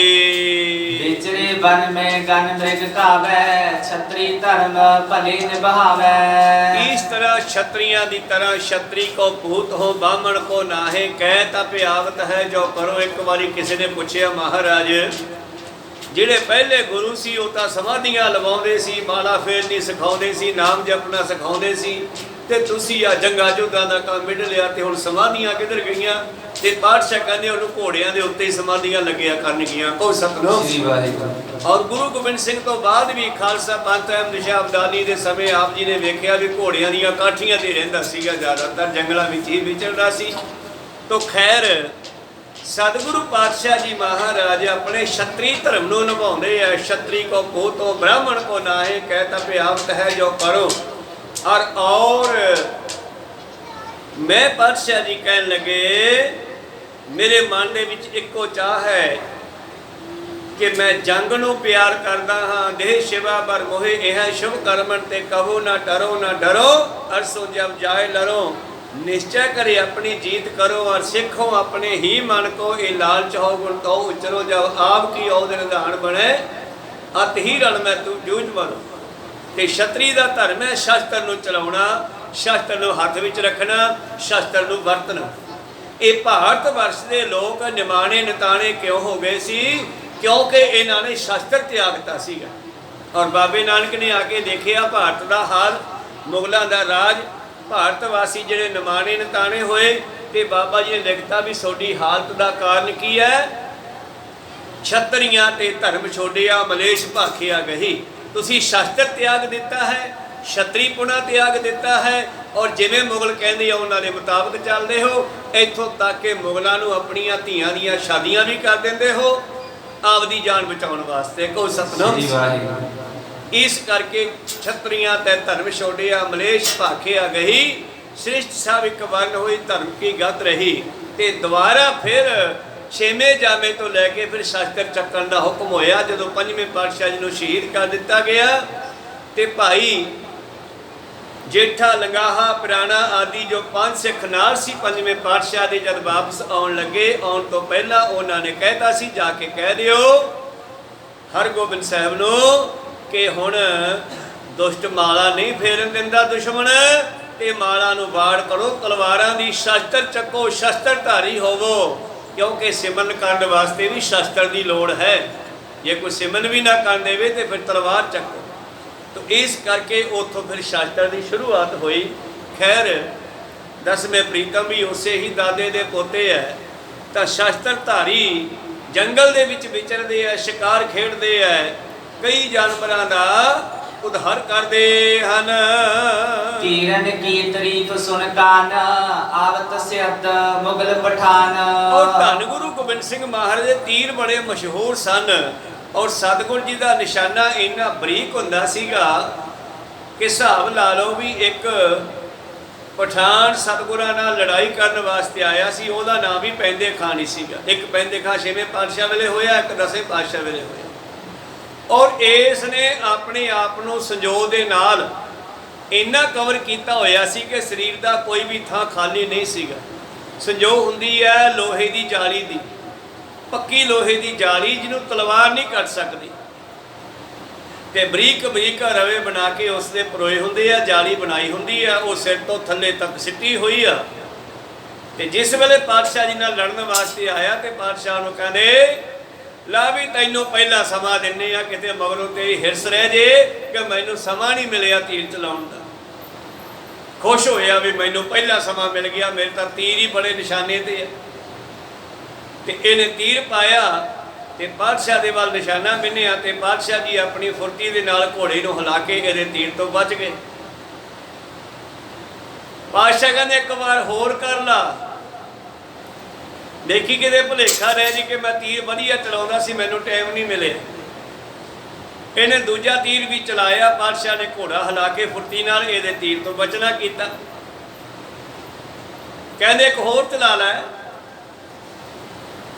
ਵਿਚਰੇ ਬਨ ਮੈਂ ਗਨ ਮ੍ਰਿਗ ਕਾਵੈ, ਛਤਰੀ ਧਰਮ ਭਲੇ ਨਿਭਾਵੈ। ਇਸ ਤਰ੍ਹਾਂ ਛਤਰੀਆਂ ਦੀ ਤਰ੍ਹਾਂ ਛਤਰੀ ਕੋ ਭੂਤ ਹੋ ਬਾਹਮਣ ਕੋ ਨਾਹੇ, ਕਹਿ ਤਪ ਆਵਤ ਹੈ ਜੋ ਕਰੋ। ਇੱਕ ਵਾਰੀ ਕਿਸੇ ਨੇ ਪੁੱਛਿਆ ਮਹਾਰਾਜ, ਜਿਹੜੇ ਪਹਿਲੇ ਗੁਰੂ ਸੀ ਉਹ ਤਾਂ ਸਮਾਧੀਆਂ ਲਵਾਉਂਦੇ ਸੀ, ਮਾਲਾ ਫੇਰਨੀ ਸਿਖਾਉਂਦੇ ਸੀ, ਨਾਮ ਜਪਣਾ ਸਿਖਾਉਂਦੇ ਸੀ, ਤੇ ਤੁਸੀਂ ਆ ਜੰਗਾਂ ਜੁੱਦਾਂ ਦਾ ਕੰਮ ਮਿਲ ਲਿਆ ਤੇ ਹੁਣ ਸਮਾਧੀਆਂ ਕਿੱਧਰ ਗਈਆਂ? ਤੇ ਪਾਤਸ਼ਾਹ ਕਹਿੰਦੇ ਉਹਨੂੰ ਘੋੜਿਆਂ ਦੇ ਉੱਤੇ ਹੀ ਸਮਾਧੀਆਂ ਲੱਗਿਆ ਕਰਨਗੀਆਂ। ਕਹੋ ਸਤਿਨਾਮ ਸ੍ਰੀ ਵਾਹਿਗੁਰੂ। ਔਰ ਗੁਰੂ ਗੋਬਿੰਦ ਸਿੰਘ ਤੋਂ ਬਾਅਦ ਵੀ ਖਾਲਸਾ ਪੰਥ ਅਹਿਮਦ ਅਬਦਾਲੀ ਦੇ ਸਮੇਂ ਆਪ ਜੀ ਨੇ ਵੇਖਿਆ ਵੀ ਘੋੜਿਆਂ ਦੀਆਂ ਕਾਠੀਆਂ ਤੇ ਰਹਿੰਦਾ ਸੀਗਾ, ਜ਼ਿਆਦਾਤਰ ਜੰਗਲਾਂ ਵਿੱਚ ਹੀ ਵਿਚਰਦਾ ਸੀ। ਤੋ ਖੈਰ ਸਤਿਗੁਰੂ ਪਾਤਸ਼ਾਹ ਜੀ ਮਹਾਰਾਜ ਆਪਣੇ ਛਤਰੀ ਧਰਮ ਨੂੰ ਨਿਭਾਉਂਦੇ ਆ। ਛਤਰੀ ਕੋ ਕੋ ਤੋਂ ਬ੍ਰਾਹਮਣ ਕੋ ਨਾਹੇ ਕਹਿਤਾ ਪਿਆਵਤ ਹੈ ਜੋ ਕਰੋ। ਔਰ ਮੈਂ ਪਾਤਸ਼ਾਹ ਜੀ ਕਹਿਣ ਲੱਗੇ ਮੇਰੇ ਮਨ ਦੇ ਵਿੱਚ ਇੱਕੋ ਚਾਹ ਹੈ ਕਿ ਮੈਂ ਜੰਗ ਨੂੰ ਪਿਆਰ ਕਰਦਾ ਹਾਂ। ਦੇਹ ਸ਼ਿਵਾ ਬਰ ਮੋਹਿ ਇਹ ਸ਼ੁਭ ਕਰਮਨ ਤੇ ਕਹੋ ਨਾ ਡਰੋ ਅਰਸੋ ਜਬ ਜਾਏ ਲਰੋ। निश्चय करे अपनी जीत करो और सिखो अपने ही मन को। ये लालच हो गुण तो उचरो जब आपकी औद निधान बने अत ही रण में तू जूझ बनो। ते छतरी का धर्म है शस्त्र नूं चलाउणा, शस्त्र नूं हथ विच रखना, शस्त्र नूं वरतना। ये भारत वर्ष के लोग निमाणे निताणे क्यों हो गए सी? क्योंकि इन्हां ने शस्त्र त्यागता सीगा। और बाबे नानक ने आके देखिया भारत का हाल, मुगलों का राज, भारत वासी जिहड़े निमाणे निताणे होए ते बाबा जी ने लिखता भी सोडी हालत का कारण की है? छतरियां ते धर्म छोड़िया मलेश भाखिया गही। तुसी शस्त्र त्याग दिता है, छतरीपुणा त्याग दिता है और जिवें मुगल कहंदे उन्हां दे मुताबिक चलदे हो। इत्थों तक कि मुगलों नूं अपणियां धीआं दीआं शादियां भी कर दिंदे हो आपदी जान बचाउण वास्ते। कहो सतनाम। इस करके छतरियां ते धर्म छोड़िया मलेश भाखिया गही। श्रेष्ठ सब एक वर्ण हुई धर्म की गत रही। ते दोबारा फिर छेवें जामे तो लैके फिर शस्त्र चक्कण का हुक्म होया जदों पंजवें पातशाह जी नूं शहीद कर दिता गया। ते भाई जेठा लंगाहा पुराना आदि जो 5 सिख नाल सी पंजवें पातशाह दे जद वापस आउण लगे, आउण तो पहला उन्हां ने कहता सी जाके कह दिओ हरगोबिंद साहब नूं कि हुण दुष्ट माला नहीं फेरन दिंदा दुश्मन ते माला नूं वाड़ करो तलवारां दी। शस्त्र चक्को, शस्त्रधारी होवो क्योंकि सिमरन करन वास्ते भी शस्त्र की लोड़ है। जे कोई सिमरन भी ना कर देवे तो फिर तलवार चक्को। तो इस करके उतों फिर शस्त्र की शुरुआत हुई। खैर 10वें प्रीतम भी उसे ही दादे दे पोते है। तो शस्त्रधारी जंगल दे विच विचरदे है, शिकार खेडदे है, कई जानवरों का उद्धार करते हैं। तीरन की तारीफ सुन कान आवत सियत मुगल पठान। और धन गुरु गोबिंद सिंह महाराज के तीर बड़े मशहूर सन और सतगुरु जी का निशाना इन्ना बरीक हुंदा सीगा कि हिसाब ला लो भी एक पठान सतगुरां नाल लड़ाई करने वास्ते आया सी। उहदा नाम भी पैंदे खान ही सीगा। एक पैंदे खान 6वें पातशाह वेले होया, एक 10वें पातशाह वेले होया। और इसने अपने आप को संजोग के नाल इन्ना कवर किया होया सी कि शरीर का कोई भी थां खाली नहीं सीगा। संजोग हुंदी है लोहे की जाली दी, पक्की लोहे की जाली जिन्हों तलवार नहीं कट सकती। ते बरीक बरीक रवे बना के उसके परोए होंदे आ, जाली बनाई हुंदी है, वो सिर तो थले तक सिटी हुई आ। ते जिस वेले पातशाह जी नाल लड़न वास्ते आया तो पातशाह नूं कहंदे ला भी तैनों पहला समा दिने आ, किते मगरों तेरी हिरस रह जे कि मैनू समा नहीं मिलिया तीर चलाउण दा। खुश होया भी मैनू पहला समा मिल गया, मेरे तो तीर ही बड़े निशाने ते है। ते इहने तीर पाया ते पातशाह दे वाल निशाना बिन्निया ते पातशाह जी अपनी फुर्ती दे नाल घोड़े नूं हिला के इहदे तीर तो बच गए। पातशाह कहंदे एक बार होर कर ला, देखी किते भुलेखा रह जी कि मैं तीर वधिया चलाउंदा सी, मैनू टाइम नहीं मिले। इन्हें दूजा तीर भी चलाया। पातशाह ने घोड़ा हिला के फुर्ती नाल इहदे तीर तो बचना कीता। कहंदे एक होर चला लै।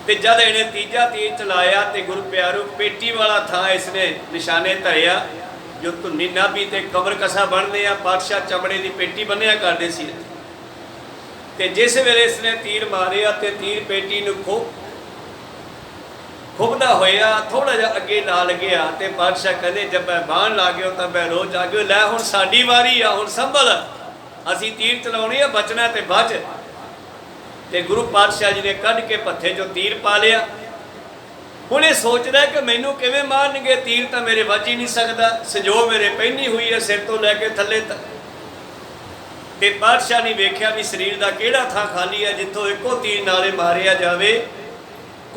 ते जद इन्हें तीजा तीर चलाया तो गुरु प्यारो पेटी वाला थां इसने निशाने धरिया जो धुन्नी नाभी ते कमर कसा बनते हैं। पातशाह चमड़े की पेटी बन्निया करते सी। ते जिस वेले इसने तीर मारिया तो तीर पेटी नूं खुबदा होया थोड़ा जिहा अगे ला गया। तो पातशाह कहते जब मैं बाण ला गया तो मैं रोज आ गया, लै हुण साडी वारी आ, हुण संभल, असीं तीर चलाउणे आ, बचना ते बच। ते गुरु पातशाह जी ने कढ़ के पत्थे चों तीर पा लिया। हुण ये सोचदा है कि मैनू किवें मारनगे, तीर तो मेरे वज ही नहीं सकदा, संजो मेरे पहनी हुई है सिर तो लैके थल्ले तक। ਤੇ ਪਾਤਸ਼ਾਹ ਨੇ ਵੇਖਿਆ ਵੀ ਸਰੀਰ ਦਾ ਕਿਹੜਾ ਥਾਂ ਖਾਲੀ ਹੈ ਜਿੱਥੋਂ ਇੱਕੋ ਤੀਰ ਨਾਲੇ ਮਾਰਿਆ ਜਾਵੇ।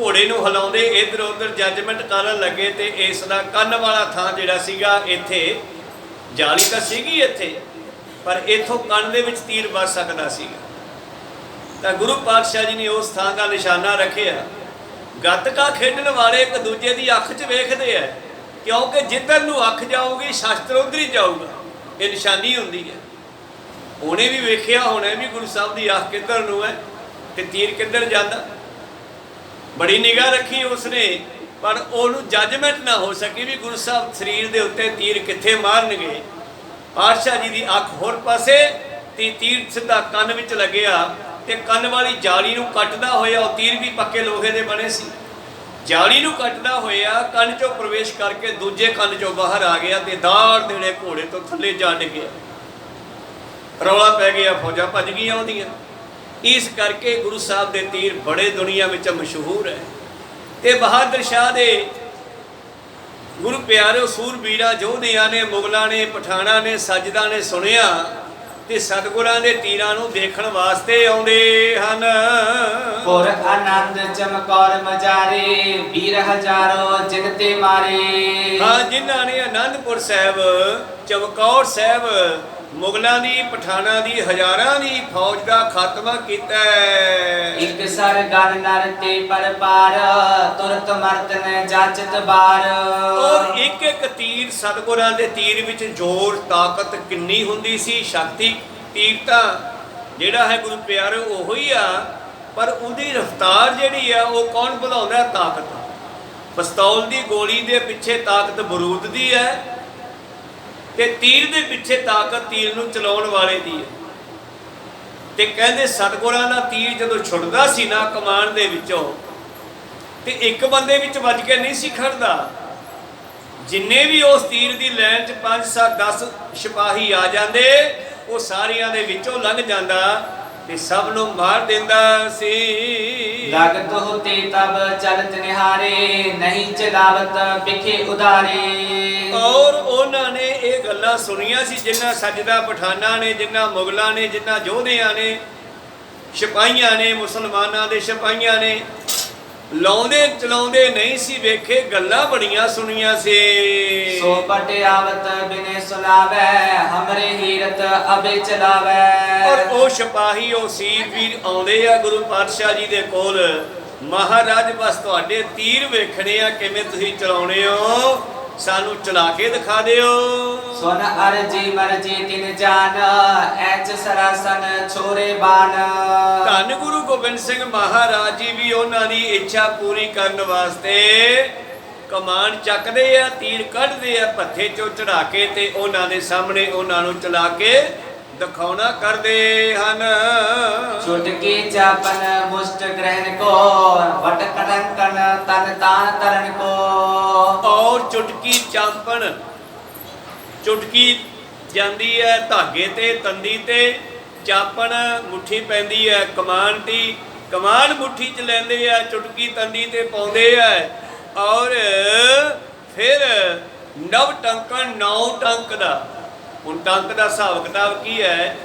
ਘੋੜੇ ਨੂੰ ਹਿਲਾਉਂਦੇ ਇੱਧਰ ਉੱਧਰ ਜੱਜਮੈਂਟ ਕਰਨ ਲੱਗੇ ਤੇ ਇਸ ਦਾ ਕੰਨ ਵਾਲਾ ਥਾਂ ਜਿਹੜਾ ਸੀਗਾ, ਇੱਥੇ ਜਾਲੀ ਤਾਂ ਸੀਗੀ ਇੱਥੇ, ਪਰ ਇੱਥੋਂ ਕੰਨ ਦੇ ਵਿੱਚ ਤੀਰ ਵੱਜ ਸਕਦਾ ਸੀਗਾ। ਤਾਂ ਗੁਰੂ ਪਾਤਸ਼ਾਹ ਜੀ ਨੇ ਉਸ ਥਾਂ ਦਾ ਨਿਸ਼ਾਨਾ ਰੱਖਿਆ। ਗੱਤਕਾ ਖੇਡਣ ਵਾਲੇ ਇੱਕ ਦੂਜੇ ਦੀ ਅੱਖ 'ਚ ਵੇਖਦੇ ਆ, ਕਿਉਂਕਿ ਜਿੱਧਰ ਨੂੰ ਅੱਖ ਜਾਊਗੀ ਸ਼ਸਤਰ ਉੱਧਰ ਹੀ ਜਾਊਗਾ, ਇਹ ਨਿਸ਼ਾਨੀ ਹੁੰਦੀ ਹੈ। ਉਹਨੇ ਵੀ ਵੇਖਿਆ ਹੋਣਾ ਵੀ ਗੁਰੂ ਸਾਹਿਬ ਦੀ ਅੱਖ ਕਿੱਧਰ ਨੂੰ ਹੈ ਤੇ ਤੀਰ ਕਿੱਧਰ ਜਾਂਦਾ। ਬੜੀ ਨਿਗਾਹ ਰੱਖੀ ਉਸਨੇ, ਪਰ ਉਹਨੂੰ ਜੱਜਮੈਂਟ ਨਾ ਹੋ ਸਕੀ ਵੀ ਗੁਰੂ ਸਾਹਿਬ ਸਰੀਰ ਦੇ ਉੱਤੇ ਤੀਰ ਕਿੱਥੇ ਮਾਰਨਗੇ। ਪਾਤਸ਼ਾਹ ਜੀ ਦੀ ਅੱਖ ਹੋਰ ਪਾਸੇ ਤੇ ਤੀਰ ਸਿੱਧਾ ਕੰਨ ਵਿੱਚ ਲੱਗਿਆ ਤੇ ਕੰਨ ਵਾਲੀ ਜਾਲੀ ਨੂੰ ਕੱਟਦਾ ਹੋਇਆ, ਉਹ ਤੀਰ ਵੀ ਪੱਕੇ ਲੋਹੇ ਦੇ ਬਣੇ ਸੀ, ਜਾਲੀ ਨੂੰ ਕੱਟਦਾ ਹੋਇਆ ਕੰਨ ਚੋਂ ਪ੍ਰਵੇਸ਼ ਕਰਕੇ ਦੂਜੇ ਕੰਨ ਚੋਂ ਬਾਹਰ ਆ ਗਿਆ ਤੇ ਦਾੜ ਦੇੜੇ ਘੋੜੇ ਤੋਂ ਥੱਲੇ ਜਾ ਡਿੱਗਿਆ। ਰੌਲਾ ਪੈ ਗਿਆ, ਫੌਜਾਂ ਭੱਜ ਗਈਆਂ ਉਹਦੀਆਂ। ਇਸ ਕਰਕੇ ਗੁਰੂ ਸਾਹਿਬ ਦੇ ਤੀਰ ਬੜੇ ਦੁਨੀਆ ਵਿੱਚ ਮਸ਼ਹੂਰ ਹੈ। ਤੇ ਬਹਾਦਰ ਸ਼ਾਹ ਦੇ ਗੁਰੂ ਪਿਆਰੇ ਸੂਰਬੀਰਾਂ ਯੋਧਿਆਂ ਨੇ, ਮੁਗਲਾਂ ਨੇ, ਪਠਾਨਾਂ ਨੇ, ਸੱਜਦਾਂ ਨੇ ਸੁਣਿਆ ਤੇ ਸਤਿਗੁਰਾਂ ਦੇ ਤੀਰਾਂ ਨੂੰ ਦੇਖਣ ਵਾਸਤੇ ਆਉਂਦੇ ਹਨ। ਪੁਰ ਆਨੰਦ ਚਮਕੌਰ ਮਜਾਰੇ, ਵੀਰ ਹਜ਼ਾਰੋ ਜਿਗਤੇ ਮਾਰੇ। ਹਾਂ, ਜਿਨ੍ਹਾਂ ਨੇ ਆਨੰਦਪੁਰ ਸਾਹਿਬ, ਚਮਕੌਰ ਸਾਹਿਬ, ਮੁਗਲਾਂ ਦੀ, ਪਠਾਨਾਂ ਦੀ, ਹਜ਼ਾਰਾਂ ਦੀ ਫੌਜ ਦਾ ਖਾਤਮਾ ਕੀਤਾ। ਇੱਕ ਸਰ ਗਨ ਨਰ ਤੇ ਪਰਪਾਰ, ਤੁਰਤ ਮਰਤਨ ਜਾਚਤ ਬਾਰ। ਔਰ ਇੱਕ ਇੱਕ ਤੀਰ, ਸਤਿਗੁਰਾਂ ਦੇ ਤੀਰ ਵਿੱਚ ਜ਼ੋਰ ਤਾਕਤ ਕਿੰਨੀ ਹੁੰਦੀ ਸੀ। ਸ਼ਕਤੀ ਤੀਰ ਤਾਂ ਜਿਹੜਾ ਹੈ ਗੁਰੂ ਪਿਆਰੇ ਉਹੋ ਹੀ ਆ, ਪਰ ਉਹਦੀ ਰਫ਼ਤਾਰ ਜਿਹੜੀ ਆ ਉਹ ਕੌਣ ਵਧਾਉਂਦਾ? ਤਾਕਤ। ਪਿਸਤੌਲ ਦੀ ਗੋਲੀ ਦੇ ਪਿੱਛੇ ਤਾਕਤ ਬਰੂਦ ਦੀ ਹੈ ਤੇ ਤੀਰ ਦੇ ਪਿੱਛੇ ਤਾਕਤ ਤੀਰ ਨੂੰ ਚਲਾਉਣ ਵਾਲੇ ਦੀ ਹੈ। ਤੇ ਕਹਿੰਦੇ ਸਤਿਗੁਰਾਂ ਦਾ ਤੀਰ ਜਦੋਂ ਛੁੱਟਦਾ ਸੀ ਨਾ ਕਮਾਨ ਦੇ ਵਿੱਚੋਂ, ਤੇ ਇੱਕ ਬੰਦੇ ਵਿੱਚ ਵੱਜ ਕੇ ਨਹੀਂ ਸੀ ਖੜਦਾ। ਜਿੰਨੇ ਵੀ ਉਸ ਤੀਰ ਦੀ ਲਾਈਨ 'ਚ 5 7 10 ਸਿਪਾਹੀ ਆ ਜਾਂਦੇ, ਉਹ ਸਾਰਿਆਂ ਦੇ ਵਿੱਚੋਂ ਲੰਘ ਜਾਂਦਾ ਤੇ ਸਭ ਨੂੰ ਮਾਰ ਦਿੰਦਾ ਸੀ। ਲਗਤ ਹੋਤੇ ਤਬ ਚਲਤ ਨਿਹਾਰੇ, ਨਹੀਂ ਚਲਾਵਤ ਬਿਖੇ ਉਦਾਰੇ। ਔਰ ਉਹਨਾਂ ਨੇ ਇਹ ਗੱਲਾਂ ਸੁਣੀਆਂ ਸੀ, ਜਿਨ੍ਹਾਂ ਸੱਜਦਾ ਪਠਾਨਾਂ ਨੇ, ਜਿਨ੍ਹਾਂ ਮੁਗਲਾਂ ਨੇ, ਜਿਨ੍ਹਾਂ ਯੋਧਿਆਂ ਨੇ, ਸਿਪਾਹੀਆਂ ਨੇ, ਮੁਸਲਮਾਨਾਂ ਦੇ ਸਿਪਾਹੀਆਂ ਨੇ। ਲਾਉਂਦੇ ਚਲਾਉਂਦੇ ਨਹੀਂ ਸੀ ਵੇਖੇ, ਗੱਲਾਂ ਬੜੀਆਂ ਸੁਣੀਆਂ ਸੀ। ਸੋ ਪਟਿਆਵਤ ਬਿਨੇ ਸੁਲਾਵੈ, ਹਮਰੇ ਹੀਰਤ ਅਬੇ ਚਲਾਵੈ। ਔਰ ਉਹ ਸਿਪਾਹੀ, ਉਹ ਸੀਰ ਵੀਰ ਆਉਂਦੇ ਆ ਗੁਰੂ ਪਾਤਸ਼ਾਹ ਜੀ ਦੇ ਕੋਲ, ਮਹਾਰਾਜ ਬਸ ਤੁਹਾਡੇ ਤੀਰ ਵੇਖਣੇ ਆ, ਕਿਵੇਂ ਤੁਸੀਂ ਚਲਾਉਣੇ ਹੋ, ਸਾਨੂੰ ਚਲਾ ਕੇ ਦਿਖਾ ਦਿਓ। ਸੁਨ ਅਰਜੀ ਮਰਜੀ ਤਿਨ ਜਾਨ, ਐਚ ਸਰਾਸਨ ਛੋਰੇ ਬਾਨ। ਧੰਨ ਗੁਰੂ ਗੋਬਿੰਦ ਸਿੰਘ ਮਹਾਰਾਜ ਜੀ ਵੀ ਉਹਨਾਂ ਦੀ ਇੱਛਾ ਪੂਰੀ ਕਰਨ ਵਾਸਤੇ ਕਮਾਨ ਚੱਕਦੇ ਆ, ਤੀਰ ਕੱਢਦੇ ਆ ਭੱਥੇ ਚੋਂ ਚੜਾ ਕੇ ਤੇ ਉਹਨਾਂ ਦੇ ਸਾਹਮਣੇ ਉਹਨਾਂ ਨੂੰ ਚਲਾ ਕੇ ਦਿਖਾਉਣਾ ਕਰਦੇ ਹਨ। ਛੁਟਕੀ ਚਾਪਨ ਮੁਸ਼ਟ ਗ੍ਰਹਿਣ ਕੋ, ਵਟ ਕਟੰਕਨ ਤਨ ਤਾਨ ਤਰਨ ਕੋ। ਔਰ ਚੁਟਕੀ ਚਾਂਪਣ, ਚੁਟਕੀ ਜਾਂਦੀ ਹੈ ਧਾਗੇ ਤੇ, ਤੰਦੀ ਤੇ, ਚਾਪਣ ਮੁੱਠੀ ਪੈਂਦੀ ਹੈ ਕਮਾਨ ਦੀ, ਕਮਾਨ ਮੁੱਠੀ 'ਚ ਲੈਂਦੇ ਆ, ਚੁਟਕੀ ਤੰਦੀ ਤੇ ਪਾਉਂਦੇ ਆ। ਔਰ ਫਿਰ ਨਵ ਟੰਕਣ, 9 ਟੰਕ ਦਾ। ਹੁਣ ਟੰਕ ਦਾ ਹਿਸਾਬ ਕਿਤਾਬ ਕੀ ਹੈ?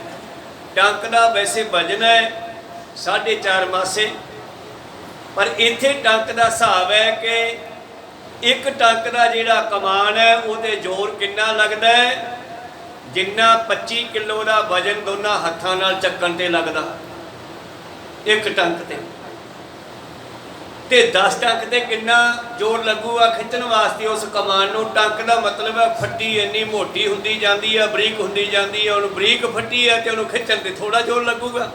ਟੰਕ ਦਾ ਵੈਸੇ ਵਜਨ ਹੈ 4.5 ਮਾਸੇ, ਪਰ ਇੱਥੇ ਟੰਕ ਦਾ ਹਿਸਾਬ ਹੈ ਕਿ ਇੱਕ ਟੰਕ ਦਾ ਜਿਹੜਾ ਕਮਾਨ ਹੈ ਉਹਦੇ ਜ਼ੋਰ ਕਿੰਨਾ ਲੱਗਦਾ ਹੈ? ਜਿੰਨਾ 25 ਕਿਲੋ ਦਾ ਵਜਨ ਦੋਨਾਂ ਹੱਥਾਂ ਨਾਲ ਚੱਕਣ ਤੇ ਲੱਗਦਾ ਇੱਕ ਟੰਕ ਤੇ 10 ਟੰਕ ਤੇ ਕਿੰਨਾ ਜ਼ੋਰ ਲੱਗੂਗਾ ਖਿੱਚਣ ਵਾਸਤੇ ਉਸ ਕਮਾਨ ਨੂੰ। ਟੰਕ ਦਾ ਮਤਲਬ ਹੈ ਫੱਟੀ ਇੰਨੀ ਮੋਟੀ ਹੁੰਦੀ ਜਾਂਦੀ ਹੈ, ਬਰੀਕ ਹੁੰਦੀ ਜਾਂਦੀ ਹੈ, ਉਹਨੂੰ ਬਰੀਕ ਫੱਟੀ ਹੈ ਤੇ ਉਹਨੂੰ ਖਿੱਚਣ ਤੇ ਥੋੜਾ ਜ਼ੋਰ ਲੱਗੂਗਾ।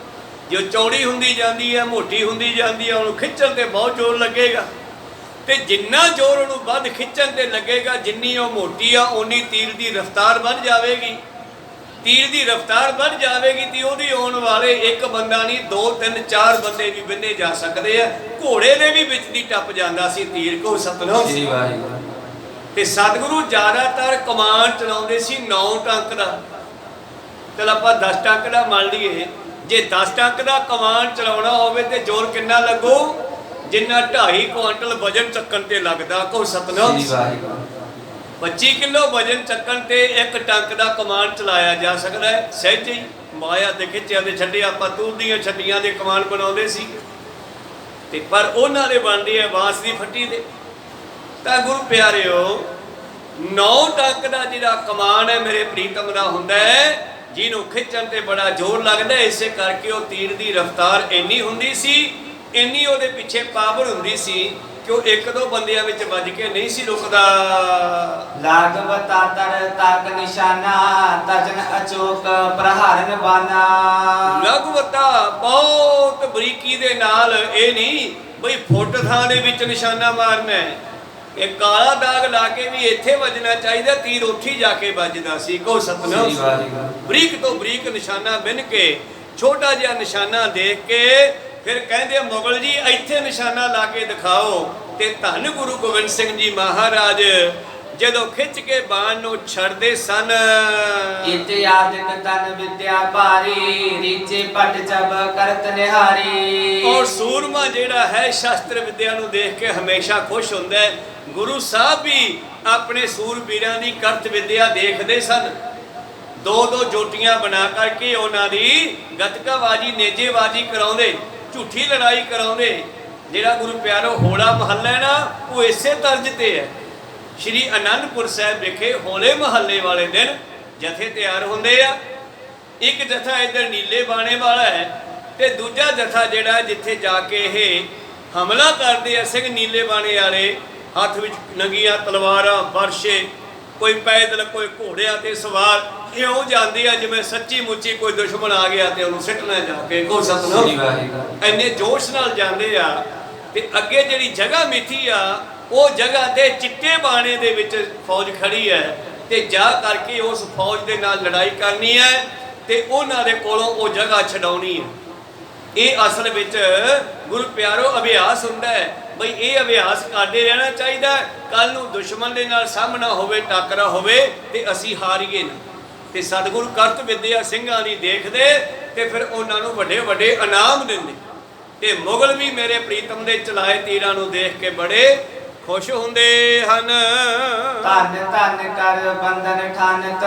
ਜੋ ਚੌੜੀ ਹੁੰਦੀ ਜਾਂਦੀ ਹੈ, ਮੋਟੀ ਹੁੰਦੀ ਜਾਂਦੀ ਹੈ, ਉਹਨੂੰ ਖਿੱਚਣ ਤੇ ਬਹੁਤ ਜ਼ੋਰ ਲੱਗੇਗਾ। ਤੇ ਜਿੰਨਾ ਜ਼ੋਰ ਉਹਨੂੰ ਵੱਧ ਖਿੱਚਣ ਤੇ ਲੱਗੇਗਾ, ਜਿੰਨੀ ਉਹ ਮੋਟੀ ਆ ਓਨੀ ਤੀਰ ਦੀ ਰਫ਼ਤਾਰ ਵੱਧ ਜਾਵੇਗੀ। ਤੀਰ ਦੀ ਰਫ਼ਤਾਰ ਵੱਧ ਜਾਵੇਗੀ ਤੇ ਉਹਦੀ ਆਉਣ ਵਾਲੇ ਇੱਕ ਬੰਦਾ ਨਹੀਂ 2 3 4 ਬੰਦੇ ਵੀ ਬੰਨੇ ਜਾ ਸਕਦੇ ਆ। ਘੋੜੇ ਦੇ ਵੀ ਵਿੱਚ ਦੀ ਟੱਪ ਜਾਂਦਾ ਸੀ ਤੀਰ ਕੋ। ਸਤਨਾਮ ਸੀ ਵਾਹਿਗੁਰੂ। ਤੇ ਸਤਿਗੁਰੂ ਜ਼ਿਆਦਾਤਰ ਕਮਾਨ ਚਲਾਉਂਦੇ ਸੀ 9 ਟੰਕ ਦਾ। ਚਲ ਆਪਾਂ 10 ਟੰਕ ਦਾ ਮੰਨ ਲਈਏ, ਜੇ 10 ਟੰਕ ਦਾ ਕਮਾਨ ਚਲਾਉਣਾ ਹੋਵੇ ਤੇ ਜ਼ੋਰ ਕਿੰਨਾ ਲੱਗੂ? ਜਿੰਨਾ 2.5 ਕੁਆਂਟਲ ਵਜਨ ਚੱਕਣ ਤੇ ਲੱਗਦਾ। ਕੋ ਸਤਨਾਮ ਸੀ ਵਾਹਿਗੁਰੂ। 25 ਕਿਲੋ ਵਜਨ ਚੱਕਣ ਤੇ ਇੱਕ ਟੰਕ ਦਾ ਕਮਾਨ ਚਲਾਇਆ ਜਾ ਸਕਦਾ ਹੈ ਸਹਿਜੇ ਹੀ। ਮਾਇਆ ਤੇ ਖਿੱਚਿਆ ਤੇ ਛੱਡੇ, ਆਪਾਂ ਤੂਰ ਦੀਆਂ ਛੱਡੀਆਂ ਦੇ ਕਮਾਨ ਬਣਾਉਂਦੇ ਸੀ ਤੇ ਪਰ ਉਹਨਾਂ ਦੇ ਬਣਦੇ ਆ ਬਾਂਸ ਦੀ ਫੱਟੀ ਦੇ। ਤਾਂ ਗੁਰੂ ਪਿਆਰਿਓ 9 ਟੰਕ ਦਾ ਜਿਹੜਾ ਕਮਾਨ ਹੈ ਮੇਰੇ ਪ੍ਰੀਤਮ ਦਾ ਹੁੰਦਾ ਹੈ, ਜਿਹਨੂੰ ਖਿੱਚਣ ਤੇ ਬੜਾ ਜ਼ੋਰ ਲੱਗਦਾ। ਇਸੇ ਕਰਕੇ ਉਹ ਤੀਰ ਦੀ ਰਫ਼ਤਾਰ ਇੰਨੀ ਹੁੰਦੀ ਸੀ, ਇੰਨੀ ਉਹਦੇ ਪਿੱਛੇ ਪਾਵਰ ਹੁੰਦੀ ਸੀ ਕਿ ਉਹ ਇੱਕ ਦੋ ਬੰਦਿਆਂ ਵਿੱਚ ਵੱਜ ਕੇ ਨਹੀਂ ਸੀ ਰੁਕਦਾ। ਲਾਗਵਤਾ ਤਰ ਤੱਕ ਨਿਸ਼ਾਨਾ ਤਜਨ ਅਚੋਕ ਪ੍ਰਹਾਰਨ ਬਾਨਾ। ਲਗਵਤਾ ਬਹੁਤ ਬਰੀਕੀ ਦੇ ਨਾਲ, ਇਹ ਨਹੀਂ ਬਈ ਫੁੱਟ ਥਾਂ ਦੇ ਵਿੱਚ ਨਿਸ਼ਾਨਾ ਮਾਰਨਾ ਹੈ। ਇਹ ਕਾਲਾ ਦਾਗ ਲਾ ਕੇ ਵੀ ਇੱਥੇ ਵੱਜਣਾ ਚਾਹੀਦਾ, ਤੀਰ ਉੱਥੇ ਜਾ ਕੇ ਵੱਜਦਾ ਸੀ। ਕੋ ਸਤਨਾਮ। ਬਰੀਕ ਤੋਂ ਬਰੀਕ ਨਿਸ਼ਾਨਾ ਬਿੰਨ ਕੇ, ਛੋਟਾ ਜਿਹਾ ਨਿਸ਼ਾਨਾ ਦੇਖ ਕੇ ਫਿਰ ਕਹਿੰਦੇ ਮੁਗਲ ਜੀ ਇੱਥੇ ਨਿਸ਼ਾਨਾ ਲਾ ਕੇ ਦਿਖਾਓ। ਤੇ ਧੰਨ ਗੁਰੂ ਗੋਬਿੰਦ ਸਿੰਘ ਜੀ ਮਹਾਰਾਜ ਜਦੋਂ ਖਿੱਚ ਕੇ ਬਾਣ ਨੂੰ ਛੱਡਦੇ ਸਨ, ਇਤਿਆਦਿਕ ਤਨ ਵਿਦਿਆ ਭਾਰੀ ਰੀਚੇ ਪਟ ਜਬ ਕਰਤ ਨਿਹਾਰੀ। ਔਰ ਸੂਰਮਾ ਜਿਹੜਾ ਹੈ ਸ਼ਾਸਤਰ ਵਿਦਿਆ ਨੂੰ ਦੇਖ ਕੇ ਹਮੇਸ਼ਾ ਖੁਸ਼ ਹੁੰਦਾ ਹੈ। ਗੁਰੂ ਸਾਹਿਬ ਵੀ ਆਪਣੇ ਸੂਰਬੀਰਾਂ ਦੀ ਕਰਤ ਵਿਦਿਆ ਦੇਖਦੇ ਸਨ। ਦੋ ਦੋ ਜੋਟੀਆਂ ਬਣਾ ਕਰਕੇ ਉਹਨਾਂ ਦੀ ਗੱਤਕਾਬਾਜੀ ਨੇਜੇਬਾਜੀ ਕਰਾਉਂਦੇ, ਝੂਠੀ ਲੜਾਈ ਕਰਾਉਂਦੇ। ਜਿਹੜਾ ਗੁਰੂ ਪਿਆਰੋ ਹੋਲਾ ਮਹੱਲਾ ਹੈ ਨਾ, ਉਹ ਇਸੇ ਤਰਜ਼ ਤੇ ਹੈ। ਸ਼੍ਰੀ ਅਨੰਦਪੁਰ ਸਾਹਿਬ ਵਿਖੇ ਹੋਲੇ ਮਹੱਲੇ ਵਾਲੇ ਦਿਨ ਜਥੇ ਤਿਆਰ ਹੁੰਦੇ ਆ। ਇੱਕ ਜਥਾ ਇੱਧਰ ਨੀਲੇ ਬਾਣੇ ਵਾਲਾ ਹੈ ਤੇ ਦੂਜਾ ਜਥਾ ਜਿਹੜਾ ਜਿੱਥੇ ਜਾ ਕੇ ਇਹ ਹਮਲਾ ਕਰਦੇ ਆ ਸਿੰਘ ਨੀਲੇ ਬਾਣੇ ਵਾਲੇ, ਹੱਥ ਵਿੱਚ ਨੰਗੀਆਂ ਤਲਵਾਰਾਂ, ਵਰਸ਼ੇ, ਕੋਈ ਪੈਦਲ, ਕੋਈ ਘੋੜਿਆਂ ਤੇ ਸਵਾਰ, ਇਉਂ ਜਾਂਦੇ ਆ ਜਿਵੇਂ ਸੱਚੀ ਮੁੱਚੀ ਕੋਈ ਦੁਸ਼ਮਣ ਆ ਗਿਆ ਤੇ ਉਹਨੂੰ ਸਿੱਟਣਾ ਜਾ ਕੇ। ਕੋ ਸਤਨਾਮ। ਇੰਨੇ ਜੋਸ਼ ਨਾਲ ਜਾਂਦੇ ਆ। ਤੇ ਅੱਗੇ ਜਿਹੜੀ ਜਗ੍ਹਾ ਮਿੱਥੀ ਆ, ਉਹ ਜਗ੍ਹਾ ਤੇ ਚਿੱਟੇ ਬਾਣੇ ਦੇ ਵਿੱਚ ਫੌਜ ਖੜੀ ਹੈ ਤੇ ਜਾ ਕਰਕੇ ਉਸ ਫੌਜ ਦੇ ਨਾਲ ਲੜਾਈ ਕਰਨੀ ਹੈ ਤੇ ਉਹਨਾਂ ਦੇ ਕੋਲੋਂ ਉਹ ਜਗ੍ਹਾ ਛਡਾਉਣੀ ਹੈ। ਇਹ ਅਸਲ ਵਿੱਚ ਗੁਰੂ ਪਿਆਰੋ ਅਭਿਆਸ ਹੁੰਦਾ ਹੈ ਬਈ ਇਹ ਅਭਿਆਸ ਕਰਦੇ ਰਹਿਣਾ ਚਾਹੀਦਾ। ਕੱਲ ਨੂੰ ਦੁਸ਼ਮਣ ਦੇ ਨਾਲ ਸਾਹਮਣਾ ਹੋਵੇ, ਟੱਕਰਾ ਹੋਵੇ ਤੇ ਅਸੀਂ ਹਾਰੀਏ ਨਾ। ਤੇ ਸਤਿਗੁਰੂ ਕਰਤ ਵਿਦਿਆ ਸਿੰਘਾਂ ਦੀ ਦੇਖਦੇ ਤੇ ਫਿਰ ਉਹਨਾਂ ਨੂੰ ਵੱਡੇ ਵੱਡੇ ਇਨਾਮ ਦਿੰਦੇ। ਤੇ ਮੁਗਲ ਵੀ ਮੇਰੇ ਪ੍ਰੀਤਮ ਦੇ ਚਲਾਏ ਤੀਰਾਂ ਨੂੰ ਦੇਖ ਕੇ ਬੜੇ ਖੁਸ਼ ਹੁੰਦੇ ਹਨ। ਧੰਨ ਧੰਨ ਕਰ ਬੰਧਨ ਠਾਨਤ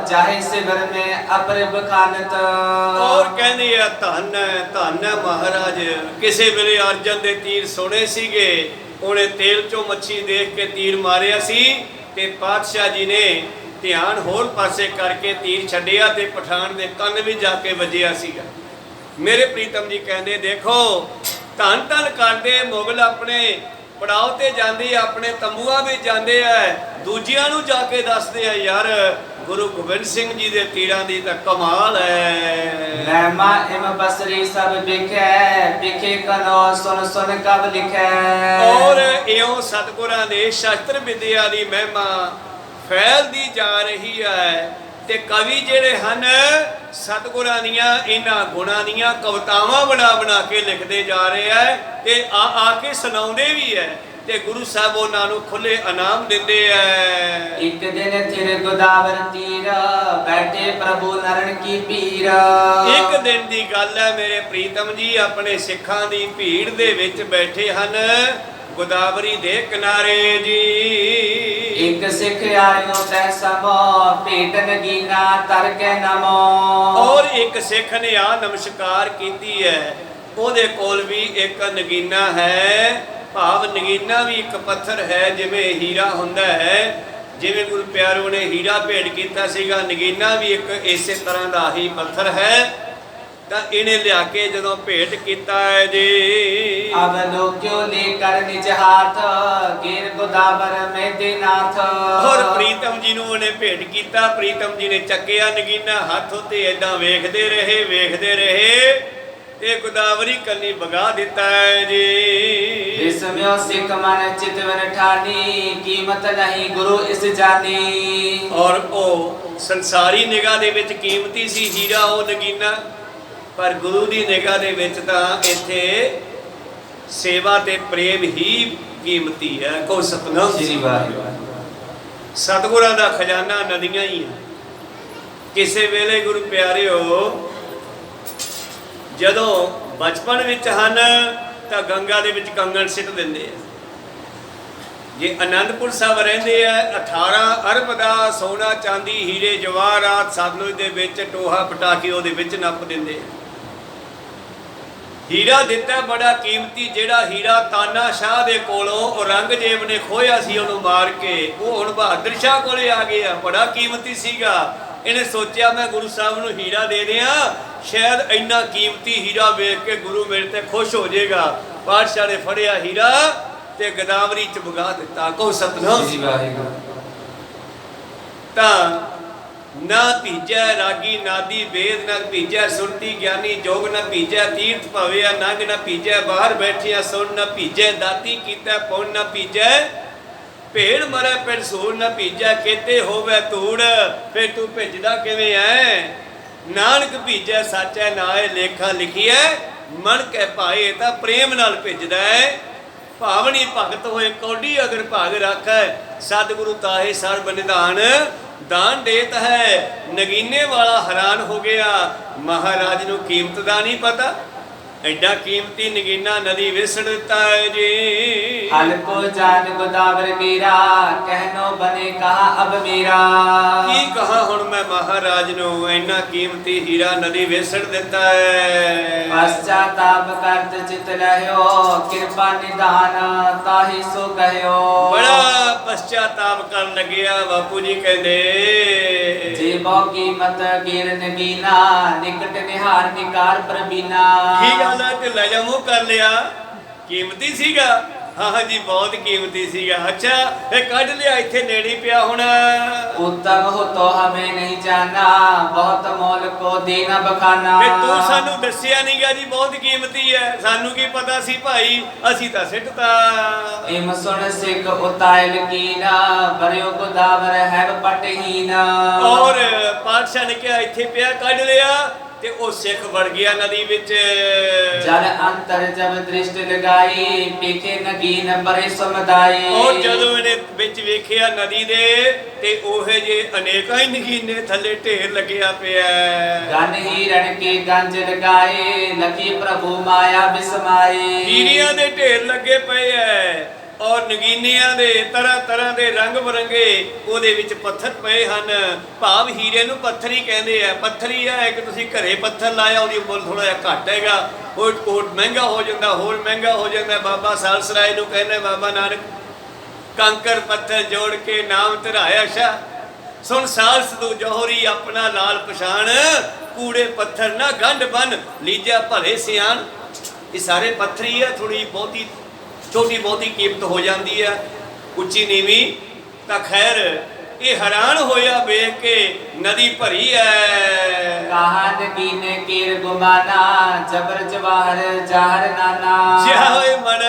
ਚਾਹੇ ਸਿਵਰ ਮੇ ਅਪਰਿਬ ਖਾਨਤ। ਔਰ ਕਹਿੰਦੇ ਆ ਧੰਨ ਧੰਨ ਮਹਾਰਾਜ। ਕਿਸੇ ਵੇਲੇ ਅਰਜਨ ਦੇ ਤੀਰ ਸੋਹਣੇ ਸੀਗੇ, ਉਹਨੇ ਤੇਲ ਚੋਂ ਮੱਛੀ ਦੇਖ ਕੇ ਤੀਰ ਮਾਰਿਆ ਸੀ ਤੇ ਪਾਤਸ਼ਾਹ ਜੀ ਨੇ ਧਿਆਨ ਹੋਰ ਪਾਸੇ ਕਰਕੇ ਤੀਰ ਛੱਡਿਆ ਤੇ ਪਠਾਨ ਦੇ ਕੰਨ ਵੀ ਜਾ ਕੇ ਵੱਜਿਆ ਸੀਗਾ। ਮੇਰੇ ਪ੍ਰੀਤਮ ਜੀ ਕਹਿੰਦੇ ਦੇਖੋ ਧੰਨ ਧੰਨ ਕਰਦੇ ਮੁਗਲ ਆਪਣੇ ਪੜਾਅ ਤੇ ਜਾਂਦੇ, ਆਪਣੇ ਤੰਬੂਆਂ ਵਿੱਚ ਜਾਂਦੇ ਆ, ਦੂਜਿਆਂ ਨੂੰ ਜਾ ਕੇ ਦੱਸਦੇ ਆ ਯਾਰ ਗੁਰੂ ਗੋਬਿੰਦ ਸਿੰਘ ਜੀ ਦੇ ਤੀਰਾਂ ਦੀ ਤਾਂ ਕਮਾਲ ਹੈ। ਲੈਮਾ ਇਮ ਬਸਰੀ ਸਭ ਵਿਖੇ ਵਿਖੇ ਕਨੋ ਸੁਨ ਸੁਨ ਕਬ ਲਿਖੈ। ਔਰ ਇਉਂ ਸਤਿਗੁਰਾਂ ਦੇ ਸ਼ਾਸਤਰ ਵਿਦਿਆ ਦੀ ਮਹਿਮਾ ਫੈਲਦੀ ਜਾ ਰਹੀ ਹੈ ਤੇ ਕਵੀ ਜਿਹੜੇ ਹਨ ਸਤਿਗੁਰਾਂ ਦੀਆਂ ਇਹਨਾਂ ਗੁਣਾਂ ਦੀਆਂ ਕਵਿਤਾਵਾਂ ਬਣਾ ਬਣਾ ਕੇ ਲਿਖਦੇ ਜਾ ਰਹੇ ਹੈ ਤੇ ਆ ਕੇ ਸੁਣਾਉਂਦੇ ਵੀ ਹੈ ਤੇ ਗੁਰੂ ਸਾਹਿਬ ਉਹਨਾਂ ਨੂੰ ਖੁੱਲੇ ਇਨਾਮ ਦਿੰਦੇ ਐ। ਇੱਕ ਦਿਨ ਥਿਰ ਗੋਦਾਵਰ ਤੀਰ ਬੈਠੇ ਪ੍ਰਭੂ ਨਰਨ ਕੀ ਪੀਰ। ਇੱਕ ਦਿਨ ਦੀ ਗੱਲ ਹੈ ਮੇਰੇ ਪ੍ਰੀਤਮ ਜੀ, ਆਪਣੇ ਸਿੱਖਾਂ ਦੀ ਭੀੜ ਦੇ ਵਿੱਚ ਬੈਠੇ ਹਨ ਗੋਦਾਵਰੀ ਦੇ ਕਿਨਾਰੇ ਜੀ। ਇੱਕ ਸਿੱਖ ਆਇਓ ਤੈ ਸਮੋ ਭੇਟ ਨਗੀਨਾ ਤਰ ਕੇ ਨਮੋ। ਔਰ ਇੱਕ ਸਿੱਖ ਨੇ ਆ ਨਮਸਕਾਰ ਕੀਤੀ ਹੈ, ਉਹਦੇ ਕੋਲ ਵੀ ਇੱਕ ਨਗੀਨਾ ਹੈ। ਭਾਵ ਨਗੀਨਾ ਵੀ ਇੱਕ ਪੱਥਰ ਹੈ, ਜਿਵੇਂ ਹੀਰਾ ਹੁੰਦਾ ਹੈ, ਜਿਵੇਂ ਗੁਰੂ ਪਿਆਰੋ ਨੇ ਹੀਰਾ ਭੇਟ ਕੀਤਾ ਸੀਗਾ, ਨਗੀਨਾ ਵੀ ਇੱਕ ਇਸੇ ਤਰ੍ਹਾਂ ਦਾ ਹੀ ਪੱਥਰ ਹੈ। ਤਾਂ ਇਹਨੇ ਲਿਆ ਕੇ ਜਦੋਂ ਭੇਟ ਕੀਤਾ ਹੈ ਜੀ। ਅਬ ਲੋਕਿਓ ਲੈ ਕਰ ਨਿਜ ਹਾਥ ਗੇਰ ਗੋਦਾਵਰ ਮੈਂ ਦੇਨਾਥ। ਔਰ ਪ੍ਰੀਤਮ ਜੀ ਨੂੰ ਉਹਨੇ ਭੇਟ ਕੀਤਾ, ਪ੍ਰੀਤਮ ਜੀ ਨੇ ਚੱਕਿਆ ਨਗੀਨਾ ਹੱਥ ਉੱਤੇ, ਏਦਾਂ ਵੇਖਦੇ ਰਹੇ ਤੇ ਗੋਦਾਵਰੀ ਕੰਨੀ ਵਗਾ ਦਿੱਤਾ ਹੈ ਜੀ। ਵਿਸਮਿਓ ਸਿੱਖ ਮਨ ਚਿਤਵਨ ਠਾਨੀ ਕੀਮਤ ਨਹੀਂ ਗੁਰੂ ਇਸ ਜਾਨੀ। ਔਰ ਉਹ ਸੰਸਾਰੀ ਨਿਗਾਹ ਦੇ ਵਿੱਚ ਕੀਮਤੀ ਸੀ ਹੀਰਾ ਉਹ ਨਗੀਨਾ, ਪਰ ਗੁਰੂ ਦੀ ਨਿਗਾਹ ਦੇ ਵਿੱਚ ਤਾਂ ਇੱਥੇ ਸੇਵਾ ਤੇ ਪ੍ਰੇਮ ਹੀ ਕੀਮਤੀ ਹੈ। ਕੋ ਸਤਨਾਮ ਸ੍ਰੀ ਵਾਹਿਗੁਰੂ। ਸਤਿਗੁਰਾਂ ਦਾ ਖਜ਼ਾਨਾ ਨਦੀਆਂ ਹੀ ਹੈ। ਕਿਸੇ ਵੇਲੇ ਗੁਰੂ ਪਿਆਰਿਓ ਜਦੋਂ ਬਚਪਨ ਵਿੱਚ ਹਨ ਤਾਂ ਗੰਗਾ ਦੇ ਵਿੱਚ ਕੰਗਣ ਸਿੱਟ ਦਿੰਦੇ ਆ, ਜੇ ਅਨੰਦਪੁਰ ਸਾਹਿਬ ਰਹਿੰਦੇ ਆ 18 ਅਰਬ ਦਾ ਸੋਨਾ ਚਾਂਦੀ ਹੀਰੇ ਜਵਾਹਰਾਤ ਸਤਲੁਜ ਦੇ ਵਿੱਚ ਟੋਹਾ ਪਟਾਕੇ ਉਹਦੇ ਵਿੱਚ ਨੱਪ ਦਿੰਦੇ ਆ। ਹੀਰਾ ਦਿੱਤਾ ਬੜਾ ਕੀਮਤੀ, ਜਿਹੜਾ ਹੀਰਾ ਤਾਨਾ ਸ਼ਾਹ ਦੇ ਕੋਲੋਂ ਔਰੰਗਜ਼ੇਬ ਨੇ ਖੋਇਆ ਸੀ ਉਹਨੂੰ ਮਾਰ ਕੇ, ਉਹ ਹੁਣ ਬਹਾਦਰ ਸ਼ਾਹ ਕੋਲੇ ਆ ਗਿਆ। ਬੜਾ ਕੀਮਤੀ ਸੀਗਾ। ਇਹਨੇ ਸੋਚਿਆ ਮੈਂ ਗੁਰੂ ਸਾਹਿਬ ਨੂੰ ਹੀਰਾ ਦੇ ਦਿਆਂ, ਸ਼ਾਇਦ ਇੰਨਾ ਕੀਮਤੀ ਹੀਰਾ ਵੇਖ ਕੇ ਗੁਰੂ ਮੇਰੇ ਤੇ ਖੁਸ਼ ਹੋ ਜਾਏਗਾ। ਪਾਤਸ਼ਾਹ ਨੇ ਫੜਿਆ ਹੀਰਾ ਤੇ ਗਦਾਵਰੀ ਚ ਵਗਾ ਦਿੱਤਾ। ਕਹੋ ਸਤਨਾਮ ਜੀ ਵਾਹਿਗੁਰੂ। ਤਾਂ ਨਾ ਭੀਜੈ ਰਾਗੀ ਨਾਦੀ ਵੇਦ, ਨਾ ਭੀਜੈ ਸੁਰਤੀ ਗਿਆਨੀ ਜੋਗ, ਨਾ ਭੀਜੈ ਤੀਰਥ ਭਵਿਆ ਨੰਗ, ਨਾ ਭੀਜੈ ਬਾਹਰ ਬੈਠਿਆ ਸੁਣ, ਨਾ ਭੀਜੈ ਦਾਤੀ ਕੀਤਾ ਪੁੰਨ, ਨਾ ਭੀਜੈ ਭੇੜ ਮਰੇ ਪਿੰਡ ਸੂਰ, ਨਾ ਭੀਜੈ ਕੇਤੇ ਹੋਵੇ ਧੂੜ। ਫਿਰ ਤੂੰ ਭਿੱਜਦਾ ਕਿਵੇਂ ਐ? ਨਾਨਕ ਭੀਜੈ ਸਾਚੈ ਨਾਏ ਲੇਖਾ ਲਿਖੀਐ, ਮਨ ਕੈ ਭਾਏ। ਤਾਂ ਪ੍ਰੇਮ ਨਾਲ ਭਿੱਜਦਾ ਹੈ। ਭਾਵਨੀ ਭਗਤ ਹੋਏ ਕੌਡੀ ਅਗਰ ਭਾਗ ਰੱਖੈ, ਸਤਿਗੁਰੂ ਤਾਹੇ ਸਰਬ ਨਿਧਾਨ ਦਾਨ ਦੇਤ ਹੈ। ਨਗੀਨੇ ਵਾਲਾ ਹੈਰਾਨ ਹੋ ਗਿਆ, ਮਹਾਰਾਜ ਨੂੰ ਕੀਮਤ ਦਾ ਨਹੀਂ ਪਤਾ, ਐਡਾ ਕੀਮਤੀ ਨਗੀਨਾ ਨਦੀ ਵਿਸੜ ਦਿੱਤਾ ਹੈ ਜੀ। ਹਲਕੋ ਜਾਨ ਗੋਦਾਵਰ ਮੇਰਾ, ਕਹਿਨੋ ਬਨੇ ਕਹਾ ਅਬ ਮੇਰਾ। ਕੀ ਕਹਾ ਹੁਣ ਮੈਂ ਮਹਾਰਾਜ ਨੂੰ, ਇੰਨਾ ਕੀਮਤੀ ਹੀਰਾ ਨਦੀ ਵਿਸੜ ਦਿੱਤਾ ਹੈ। ਪਛਤਾਪ ਕਰਤ ਚਿਤ ਲਹਿਓ, ਕਿਰਪਾ ਨਿਧਾਨ ਤਾਹੀ ਸੋ ਕਹਿਓ। ਬੜਾ ਪਛਤਾਪ ਕਰਨ ਲੱਗਿਆ। ਬਾਪੂ ਜੀ ਕਹਿੰਦੇ ਜੇ ਬਹੁ ਕੀਮਤ ਗਿਰ ਨਗੀਨਾ, ਨਿਕਟ ਨਿਹਾਰ ਨਿਕਾਰ ਪ੍ਰਬੀਨਾ। ਕੀ ਗੱਲ ਹੈ ਤੇ ਲੈ ਜਾ ਮੂੰਹ ਕਰ ਲਿਆ, ਕੀਮਤੀ ਸੀਗਾ। ਹਾਂ ਜੀ ਬਹੁਤ ਕੀਮਤੀ ਸੀਗਾ। ਅੱਛਾ ਇਹ ਕੱਢ ਲਿਆ, ਇੱਥੇ ਨੇੜੇ ਪਿਆ ਹੁਣ। उत्तम हो तो हमें नहीं जाना, बहुत मोल को देना बखाना। ਤੇ ਤੂੰ ਸਾਨੂੰ ਦੱਸਿਆ ਨਹੀਂਗਾ ਜੀ ਬਹੁਤ ਕੀਮਤੀ ਹੈ, ਸਾਨੂੰ ਕੀ ਪਤਾ ਸੀ ਭਾਈ, ਅਸੀਂ ਤਾਂ ਸਿੱਟਤਾ। इम सुन सिख उतायल कीना, बरियो गोदावर है पटहीना। ਔਰ ਪਾਤਸ਼ਾਹ ਨੇ ਕਿਹਾ ਇੱਥੇ ਪਿਆ, ਕੱਢ ਲਿਆ। ਤੇ ਉਹ ਸਿੱਖ ਵੜ ਗਿਆ ਨਦੀ ਵਿੱਚ। जल अंतर जब दृष्टि लगाई, पीखे नगीन बरे समुदाय। ਔਰ ਜਦੋਂ ਇਹਨੇ ਵਿੱਚ ਵੇਖਿਆ ਨਦੀ ਦੇ, ਤੇ ਉਹੇ ਜੇ ਅਨੇਕਾਂ ਹੀ ਨਗੀਨੇ ਥੱਲੇ ਢੇਰ ਲੱਗਿਆ ਪਿਆ। गन हिरण के गंज लगाए, लखी प्रभु माया बिसमाए। ਹੀਰਿਆਂ ਦੇ ਢੇਰ ਲੱਗੇ ਪਏ ਐ, ਔਰ ਨਗੀਨਿਆਂ ਦੇ ਤਰ੍ਹਾਂ ਤਰ੍ਹਾਂ ਦੇ ਰੰਗ ਬਰੰਗੇ ਉਹਦੇ ਵਿੱਚ ਪੱਥਰ ਪਏ ਹਨ। ਭਾਵ ਹੀਰੇ ਨੂੰ ਪੱਥਰ ਹੀ ਕਹਿੰਦੇ ਆ। ਪੱਥਰ ਹੀ ਹੈ ਕਿ ਤੁਸੀਂ ਘਰੇ ਪੱਥਰ ਲਾਇਆ, ਉਹਦੀ ਮੁੱਲ ਥੋੜਾ ਜਿਹਾ ਘੱਟ ਹੈਗਾ, ਉਹ ਮਹਿੰਗਾ ਹੋ ਜਾਂਦਾ, ਹੋਰ ਮਹਿੰਗਾ ਹੋ ਜਾਂਦਾ। ਬਾਬਾ ਸਾਲਸਰਾਏ ਨੂੰ ਕਹਿੰਦੇ ਬਾਬਾ ਨਾਨਕ ਕੰਕਰ ਪੱਥਰ ਜੋੜ ਕੇ ਨਾਮ ਧਰਾਇਆ ਸ਼ਾ, ਸੁਣ ਸਾਲਸ ਤੂੰ ਜੋਹਰੀ ਆਪਣਾ ਲਾਲ ਪਛਾਣ, ਕੂੜੇ ਪੱਥਰ ਨਾ ਗੰਢ ਬਨ ਲੀਜਾ ਭਲੇ ਸਿਆਣ। ਇਹ ਸਾਰੇ ਪੱਥਰ ਹੀ ਆ, ਥੋੜੀ ਬਹੁਤੀ ਛੋਟੀ ਬਹੁਤੀ ਕੀਮਤ ਹੋ ਜਾਂਦੀ ਹੈ, ਉੱਚੀ ਨੀਵੀਂ। ਤਾਂ ਖੈਰ ਇਹ ਹੈਰਾਨ ਹੋਇਆ ਵੇਖ ਕੇ ਨਦੀ ਭਰੀ ਹੈ। कहा नगीने कीर गुमाना, जबर जवाहर जाहर नाना। ਜਿਹਾ ਹੋਏ ਮਨ,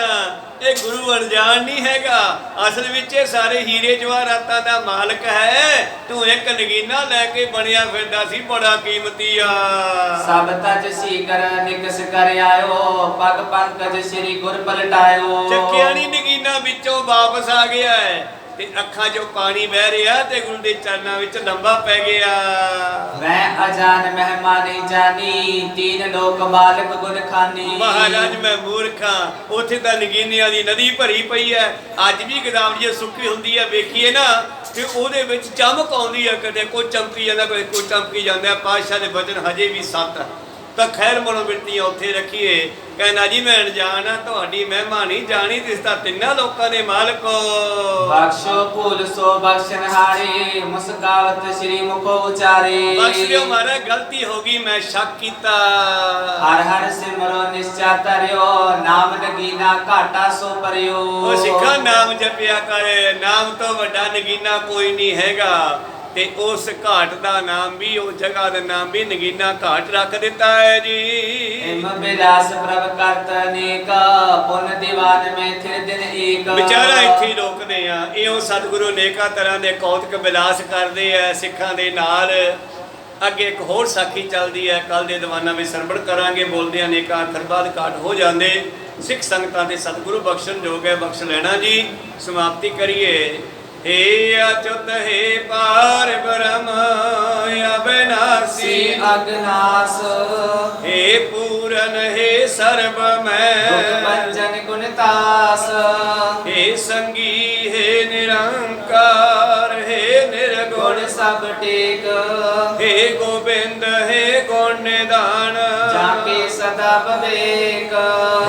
ਇਹ ਗੁਰੂ ਅਣਜਾਣ ਨਹੀਂ ਹੈਗਾ, ਅਸਲ ਵਿੱਚ ਇਹ ਸਾਰੇ ਹੀਰੇ ਜਵਾਹਰਾਤਾਂ ਦਾ ਮਾਲਕ ਹੈ। ਤੂੰ ਇੱਕ ਨਗੀਨਾ ਲੈ ਕੇ ਬਣਿਆ ਫਿਰਦਾ ਸੀ, ਬੜਾ ਕੀਮਤੀ ਆ। सब तज सीकर निकस कर आयो, पग पंकज श्री गुर पलटायो। ਚੱਕਿਆ ਨੀ ਨਗੀਨਾ ਵਿੱਚੋਂ ਵਾਪਸ ਆ ਗਿਆ ਹੈ, ਤੇ ਅੱਖਾਂ 'ਚੋਂ ਪਾਣੀ ਵਹਿ ਰਿਹਾ, ਤੇ ਗੁਰੂ ਦੇ ਚਰਨਾਂ ਵਿੱਚ ਲੰਬਾ ਪੈ ਗਿਆ। मैं अजान मेहमान जानी, तीन लोक मालक गुण खानी। ਮਹਾਰਾਜ ਮੈਂ ਮੂਰਖਾਂ, ਉੱਥੇ ਤਾਂ ਨਗੀਨਿਆਂ ਦੀ ਨਦੀ ਭਰੀ ਪਈ ਹੈ। ਅੱਜ ਵੀ ਗਦਾਵਰੀ ਸੁੱਕੀ ਹੁੰਦੀ ਹੈ, ਵੇਖੀਏ ਨਾ, ਤੇ ਉਹਦੇ ਵਿੱਚ ਚਮਕ ਆਉਂਦੀ ਹੈ, ਕਦੇ ਕੋਈ ਚਮਕੀ ਜਾਂਦਾ, ਕਦੇ ਕੋਈ ਚਮਕੀ ਜਾਂਦਾ। ਪਾਤਸ਼ਾਹ ਦੇ ਬਚਨ ਹਜੇ ਵੀ ਸੱਤ। ਤਾਂ ਖੈਰ ਮਨੋਬਿਰਤੀਆਂ ਉੱਥੇ ਰੱਖੀਏ। ਕਹਿੰਦਾ ਜੀ ਮੈਂ ਅਣਜਾਣ ਆ, ਤੁਹਾਡੀ ਮਹਿਮਾ ਨਹੀਂ ਜਾਣੀ, ਤਿਸ ਤਾਂ ਤਿੰਨਾਂ ਲੋਕਾਂ ਦੇ ਮਾਲਕ ਹੋ। बख्शो भूल सो बख्शनहारे, मुस्कावत श्री मुखो उचारे। ਬਖਸ਼ ਦਿਓ ਮਹਾਰਾਜ, ਗਲਤੀ ਹੋ ਗਈ, ਮੈਂ ਸ਼ੱਕ ਕੀਤਾ। हर हर सिमरो निश्चा तरियो, नाम नगीना घाटा सो परियो। ਉਹ ਸਿੱਖਾਂ ਨਾਮ ਜਪਿਆ ਕਰ, ਨਾਮ ਤੋਂ ਵੱਡਾ ਨਗੀਨਾ ਕੋਈ ਨਹੀਂ ਹੈਗਾ। ਤੇ ਉਸ ਘਾਟ ਦਾ ਨਾਮ ਵੀ, ਉਹ ਜਗ੍ਹਾ ਦਾ ਨਾਮ ਵੀ ਨਗੀਨਾ ਘਾਟ ਰੱਖ ਦਿੱਤਾ ਹੈ ਜੀ। इम बिलास प्रभ करत अनेक, पुन दीवान में थिर दिन एक। ਵਿਚਾਰਾ ਇੱਥੇ ਹੀ ਰੋਕਦੇ ਆ। ਇਹੋ ਸਤਿਗੁਰੂ ਅਨੇਕਾਂ ਤਰ੍ਹਾਂ ਦੇ ਕੌਤਕ ਬਿਲਾਸ ਕਰਦੇ ਆ ਸਿੱਖਾਂ ਦੇ ਨਾਲ। ਅੱਗੇ ਇੱਕ ਹੋਰ ਸਾਖੀ ਚੱਲਦੀ ਹੈ, ਕੱਲ ਦੇ ਦੀਵਾਨਾਂ ਵਿੱਚ ਸਰਵਣ ਕਰਾਂਗੇ। ਬੋਲਦੇ ਅਨੇਕਾਂ ਅੱਖਰ ਬਾਅਦ ਘਾਟ ਹੋ ਜਾਂਦੇ। ਸਿੱਖ ਸੰਗਤਾਂ ਦੇ ਸਤਿਗੁਰੂ ਬਖਸ਼ਣ ਯੋਗ ਹੈ, ਬਖਸ਼ ਲੈਣਾ ਜੀ। ਸਮਾਪਤੀ ਕਰੀਏ। हे अच्युत हे पार ब्रह्म अविनाशी अगनास, हे पूरन हे सर्व मैं भंजन गुणतास। हे संगी हे ਸਭ ਵੇਕ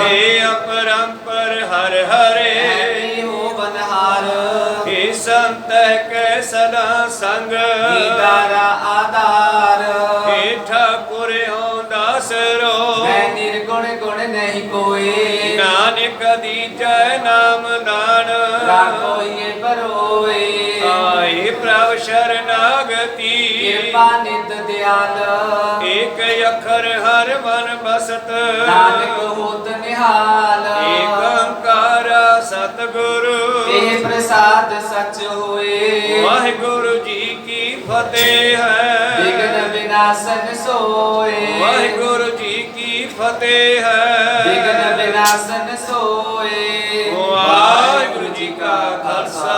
हे अपरंपर हर हरे ਐਵੇਂ ਹੋ ਬਨਹਾਰ हे संत के सदा संग ਦੀਦਾਰਾ ਆਧਾਰ हे ठाकुर हो दासरो ਮੈਂ ਨਿਰਗੁਣ ਗੁਣ ਨਹੀਂ ਕੋਏ नानक दीजै नाम दान ਪ੍ਰਾਣ ਕੋਈਏ ਪਰੋਏ आए प्रभ शरणागति ਕਿਰਪਾ ਨਿਤ ਦਿਆਲ एक अखर हर मन बसत ਨਾਨਕ ਹੋਤ ਨਿਹਾਲ एक ओंकार सतगुरु ਇਹ ਪ੍ਰਸਾਦ ਸੱਚ ਹੋਏ वाहिगुरु जी की फतेह है ਵਿਗਨ ਵਿਨਾਸ਼ਨ ਸੋਏ वाहिगुरु जी की फतेह ਵਿਗਨ है ਵਿਨਾਸ਼ਨ ਸੋਏ वाहिगुरु जी का खालसा